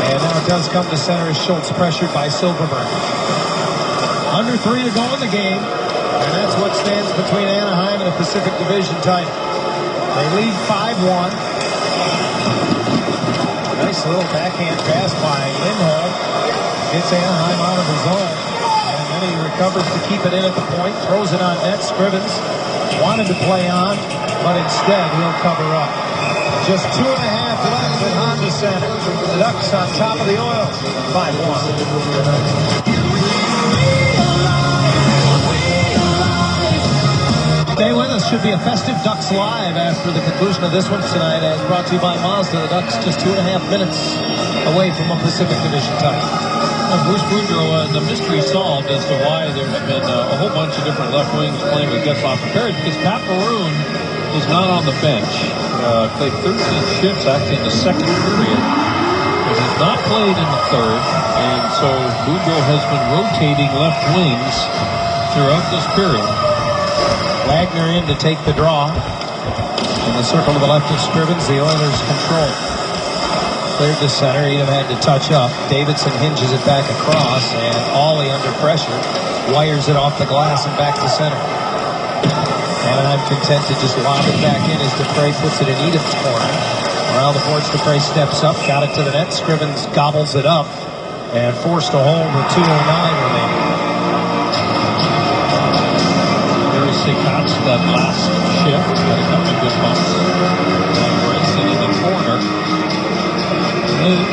And now it does come to center as Schultz pressured by Silverberg. Under 3 to go in the game. And that's what stands between Anaheim and the Pacific Division title. They lead 5-1. Nice little backhand pass by Lindholm. Gets Anaheim out of the zone. And then he recovers to keep it in at the point. Throws it on net. Scrivens wanted to play on, but instead he'll cover up. Just 2.5 left at Honda Center. The Ducks on top of the Oilers. 5-1. Stay with us. Should be a festive Ducks Live after the conclusion of this one tonight, as brought to you by Mazda. The Ducks just 2.5 minutes away from a Pacific Division title. Bruce Boudreau, the mystery solved as to why there's been a whole bunch of different left wings playing with Getzlaf and Perry, because Pat Maroon is not on the bench. Played 13 shifts actually in the second period, but he's not played in the third, and so Boudreau has been rotating left wings throughout this period. Wagner in to take the draw. In the circle to the left of Scrivens, the Oilers control. Cleared to center. Edom had to touch up. Davidson hinges it back across, and Ollie under pressure wires it off the glass and back to center. Anaheim content to just lob it back in as Dupre puts it in Edom's corner. Around the boards, Dupre steps up, got it to the net. Scrivens gobbles it up and forced a hold with 2:09 remaining. That's that last shift. Got a couple of good bumps. Grayson in the corner.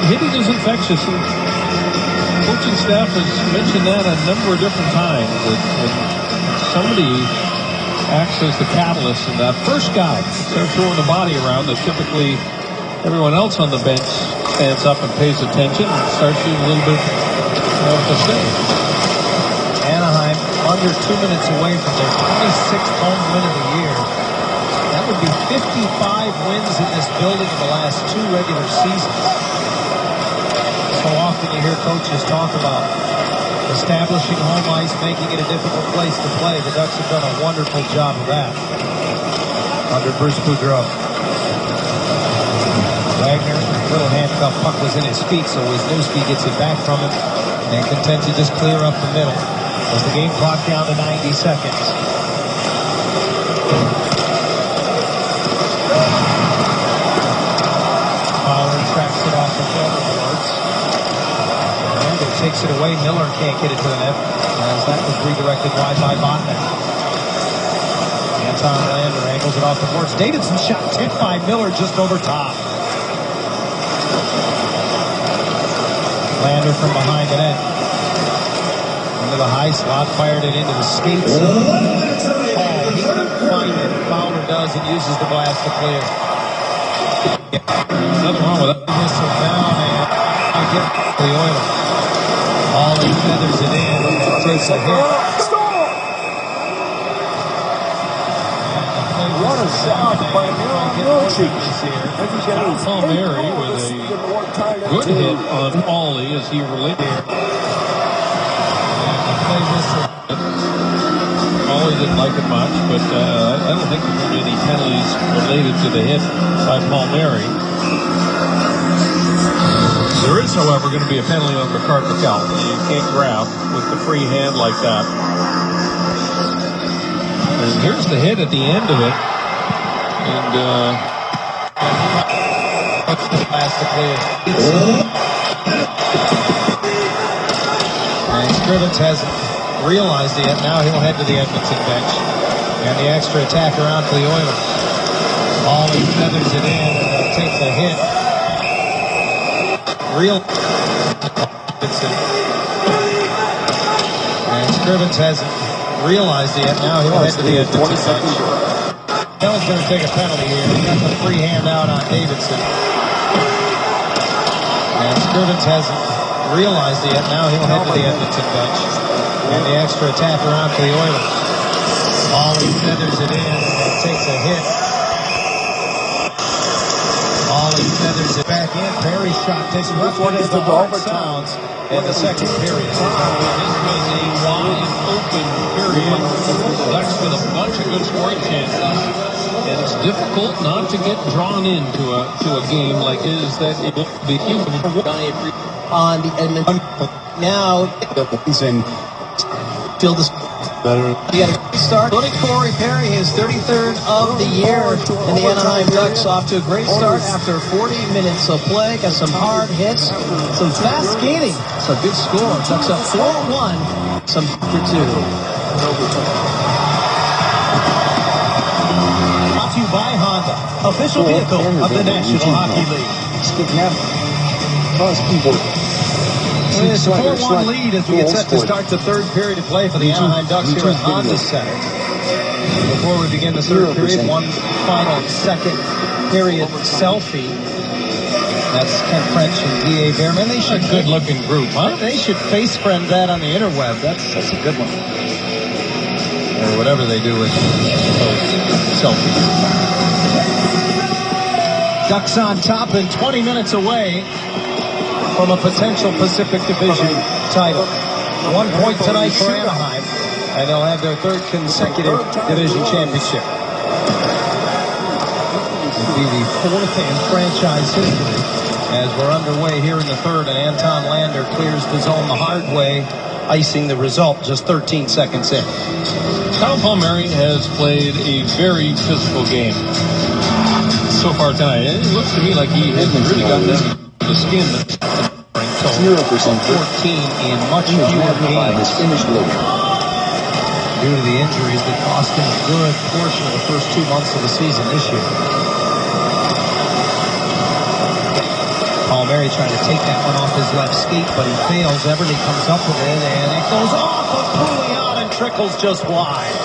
Hitting is infectious. Coaching staff has mentioned that a number of different times. That when somebody acts as the catalyst, and that first guy starts throwing the body around, that typically everyone else on the bench stands up and pays attention and starts doing a little bit of the same. Anaheim under 2 minutes away from their 26th home win of the year. That would be 55 wins in this building in the last 2 regular seasons. So often you hear coaches talk about establishing home ice, making it a difficult place to play. The Ducks have done a wonderful job of that under Bruce Boudreau. Wagner, little handcuff puck was in his feet, so Wisniewski gets it back from him and content to just clear up the middle. As the game clock down to 90 seconds. Fowler tracks it off the boards. Lander takes it away. Miller can't get it to the net as that was redirected wide by Botman. Anton Lander angles it off the boards. Davidson shot tipped by Miller just over top. Lander from behind the net. Into the high slot, fired it into the skates. He couldn't find it. Fowler does and uses the glass to clear. Nothing wrong with that. Whistle down and I get the Oilers. Ollie feathers it in and takes a hit. What a shot by Palmieri with a good hit on Ollie as he related. Ollie didn't like it much, but I don't think there were any penalties related to the hit by Palmieri. There is, however, going to be a penalty on Ricard Mikkel. You can't grab with the free hand like that. And here's the hit at the end of it. And puts the glass to clear. And Scrivens hasn't realized it yet. Now he'll head to the Edmonton bench. And the extra attack around for the Oilers. Ollie feathers it in and takes a hit. And Scrivens hasn't realized it yet. Now he'll head to the Edmonton bench. Hell's going to take a penalty here. He got the free hand out on Davidson. And Scrivens hasn't realized it yet. Now he'll head to the Edmonton bench. And the extra attack around for the Oilers. Ollie feathers it in and takes a hit. Ollie feathers it back in. Perry's shot takes a whiff. What is the hard sounds in the second period? This was a wide open period. Ducks with a bunch of good scoring chances. And it's difficult not to get drawn into a game like this that it will be on the Edmonton. Now, field is better. He had a great start. Putting Corey Perry, his 33rd of the year, and the Anaheim Ducks off to a great start after 40 minutes of play. Got some hard hits, some fast skating, some good score. Ducks up 4-1, some for 2. Brought to you by Honda, official vehicle of the National Hockey League. It's a 4-1 lead as we get set to start the third period of play for the Anaheim Ducks here at Honda Center. Before we begin the third period, one final second period selfie. That's Ken French and D.A. Behrman. They should good-looking group, huh? They should face friend that on the interweb. That's a good one. Or whatever they do with those selfies. Ducks on top and 20 minutes away from a potential Pacific Division title. 1 point tonight for Anaheim, and they'll have their third consecutive division championship. It'll be the fourth in franchise history as we're underway here in the third, and Anton Lander clears the zone the hard way, icing the result just 13 seconds in. Kyle Palmieri has played a very physical game so far tonight. It looks to me like he has really gotten the skin. 0% 14 in much fewer games due to the injuries that cost him a good portion of the first 2 months of the season this year. Palmieri trying to take that one off his left skate, but he fails. Everly comes up with it, and it goes off of Pouliot and trickles just wide.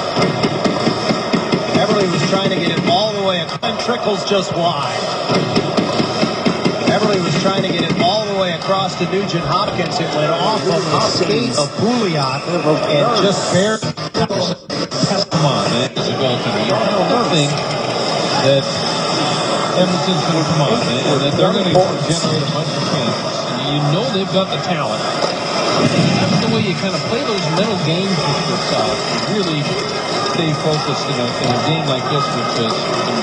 Everly was trying to get it all the way and trickles just wide. Everly was trying to get it all the way across to Nugent Hopkins. It went off of the skate of Pouliot and just barely. Come on, man. It's a goaltender. You don't think that Edmonton's going to come on and that they're going to generate a bunch of chances. And you know they've got the talent. That's the way you kind of play those mental games with yourself. You really stay focused in a game like this, which is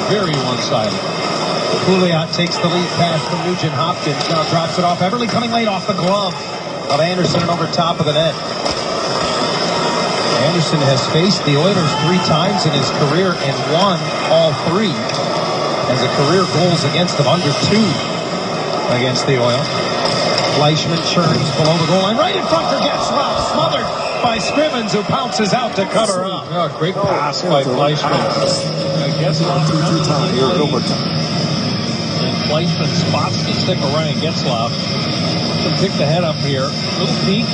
very one-sided. Pouliot takes the lead pass from Nugent Hopkins. Now drops it off. Everly coming late off the glove of Anderson and over top of the net. Anderson has faced the Oilers 3 times in his career and won all 3. As a career goals against them under 2 against the Oil. Fleischmann churns below the goal line. Right in front for Getzlaf. Smothered by Scrivens, who pounces out to cover up. Oh, great pass by Fleischmann. Getzlaf. And Fleischmann spots the stick of Ryan Getzlaf. Pick the head up here. Little peek.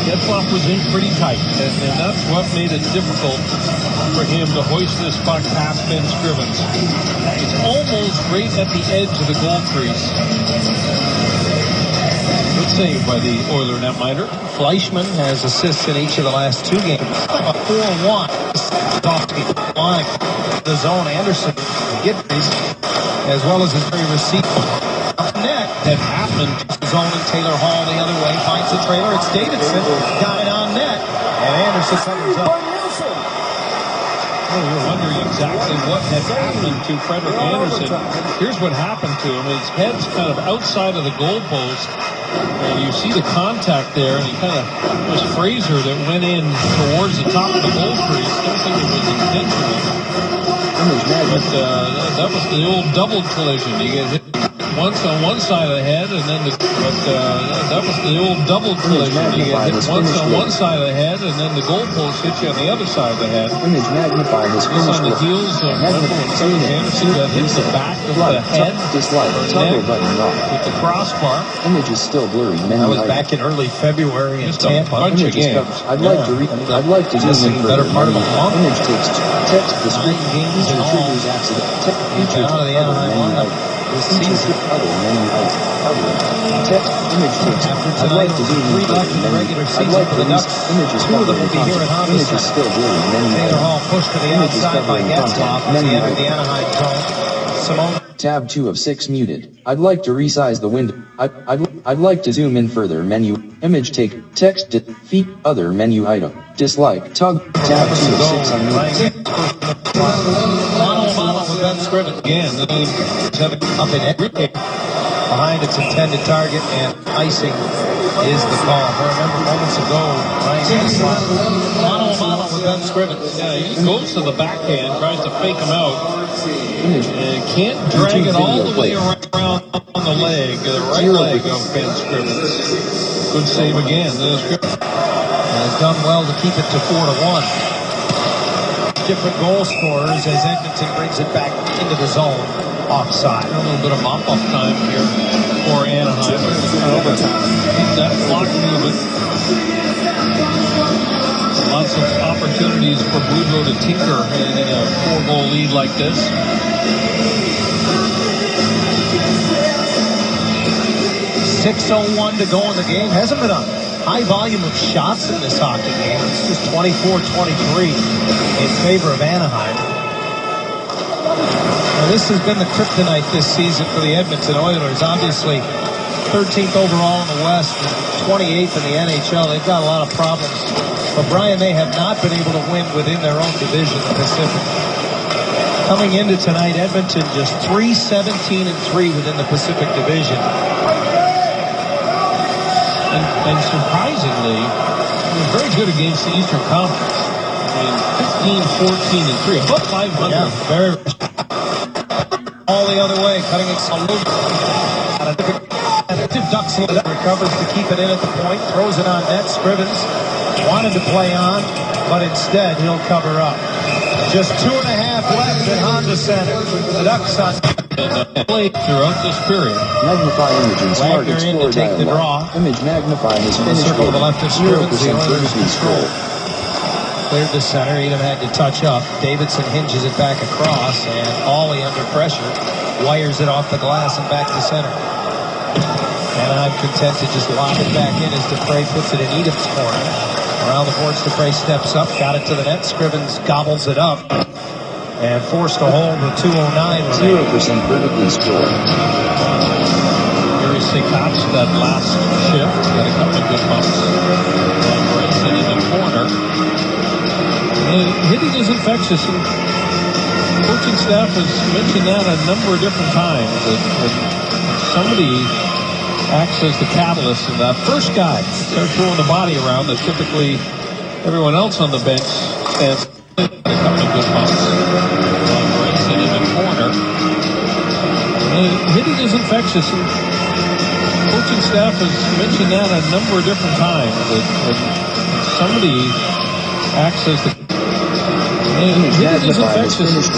Getzlaf was in pretty tight. And that's what made it difficult for him to hoist this puck past Ben Scrivens. It's almost right at the edge of the goal crease. Good save by the Oiler netminder. Fleischmann has assists in each of the last 2 games. A 4-1 off the zone. Anderson Gidries, as well as his very receiver. Net had happened. Zone and Taylor Hall the other way finds the trailer. It's Davidson, got it on net, and Anderson covers up. You're wondering exactly what had happened to Frederik Anderson. Here's what happened to him. His head's kind of outside of the goalpost, and you see the contact there, and he kind of was Fraser that went in towards the top of the goal crease. Don't think it was intentional. But that was the old double collision. You get hit once on one side of the head, and then that was the old double collision. You get hit once on one side of the head, and then the goalpost hits you on the other side of the head. Image magnified his This on the heels of Anderson that hits the back of the head with the crossbar. Image is still blurry. That was back in early February in Tampa. Bunch of games. I'd like to just in the better part of a month. Image takes text the screen games and triggers accident. Out of the Anaheim lineup. this Feature season. other menu item. Other. Text image text. After I'd like tonight, to zoom in 3 left in the regular I'd season like for to the Ducks. image is 2 of them covering will be here at Honda Image is Center. still blurry. Menu Taylor item. Hall pushed to the Image is outside by covering Getzlaf as he Menu entered the item. Anaheim zone. Simone. Tab 2 of 6 muted. I'd like to resize the window. I'd like to zoom in further. Menu. Image take. Text. Feet. Other menu item. Dislike. Toggle. Tab 2 of 6 unmuted. Mono with Ben Scriven again. The game is up in every behind its intended target, and icing is the call. I remember moments ago, Mono with Ben Scriven. Yeah, he goes to the backhand, tries to fake him out, and can't drag it all the way around on the leg, the right leg of Ben Scriven. Good save again. Has done well to keep it to 4-1. Different goal scorers as Edmonton brings it back into the zone. Offside. A little bit of mop-up time here for Anaheim. That block movement. Lots of opportunities for Boudreau to tinker in a 4-goal lead like this. .601 to go in the game. Hasn't been a high volume of shots in this hockey game. It's just 24-23 in favor of Anaheim. Now, this has been the kryptonite this season for the Edmonton Oilers. Obviously, 13th overall in the West and 28th in the NHL. They've got a lot of problems. But, Brian, they have not been able to win within their own division, the Pacific. Coming into tonight, Edmonton just 3-17-3 within the Pacific Division. And surprisingly, he was very good against the Eastern Conference. I mean, 15-14-3, above 500. Yeah, very. All the other way, cutting it salute. Ducks recovers to keep it in at the point, throws it on net. Scrivens wanted to play on, but instead he'll cover up. Just 2.5 left at Honda Center. The Ducks on Played throughout this period. Magnify image and Smart Wagner in to Explorer take the dialog. draw. Image magnify has The finished circle to the left of Scrivens, the 0% Oilers vertically control. scroll. Cleared the center. Edom had to touch up. Davidson hinges it back across, and Ollie under pressure wires it off the glass and back to center. Anaheim content to just lock it back in as Dupre puts it in Edom's corner. Around the boards, Dupre steps up, got it to the net. Scrivens gobbles it up and forced to hold with 2:09 remaining. 0% vertically scroll. Very Sekatch, that last shift, got a couple of good bumps. And breaks it in the corner. And hitting is infectious. And coaching staff has mentioned that a number of different times. That somebody acts as the catalyst, and that first guy starts throwing the body around that typically everyone else on the bench stands. A couple of good bumps. And breaks it in the corner. And hitting is infectious. And coaching staff has mentioned that a number of different times. That somebody acts as the hitting is infectious.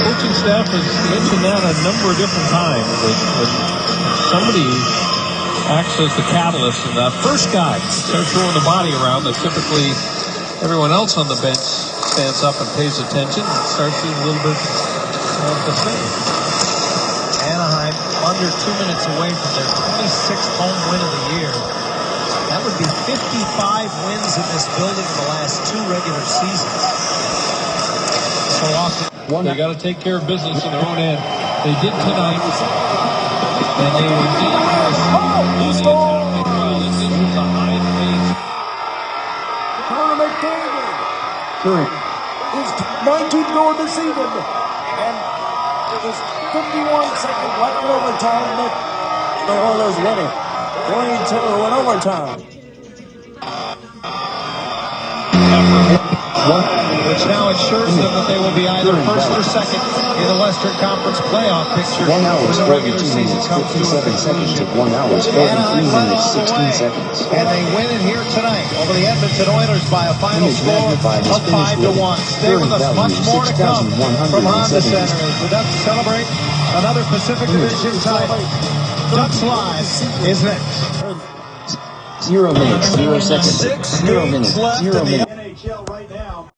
Coaching staff has mentioned that a number of different times. That somebody acts as the catalyst, and that first guy starts throwing the body around that typically everyone else on the bench stands up and pays attention and starts doing a little bit of the thing. Anaheim under 2 minutes away from their 26th home win of the year. That would be 55 wins in this building in the last 2 regular seasons. So often they got to take care of business on their own end. They did tonight, and they were dangerous on the attack as well. This was a high pace. Connor McDavid. Current. His 19th goal this season. And it was 51 seconds left in overtime that the Oilers win it. 3-2 in overtime. which now ensures them that they will be either first or second in the Western Conference playoff picture. 1 hour, when the regular 42 season minutes, comes to a 57 seconds conclusion. at 1 hour, 43 minutes, 16 seconds. And they win it here tonight over the Edmonton Oilers by a final Image score magnified of is finished 5-1. Stay with us, much more to come from Honda Center as the Ducks celebrate another Pacific Division title. Ducks Live is next. 0 minutes, 0 seconds, 0 minutes, 0 minutes. NHL right now.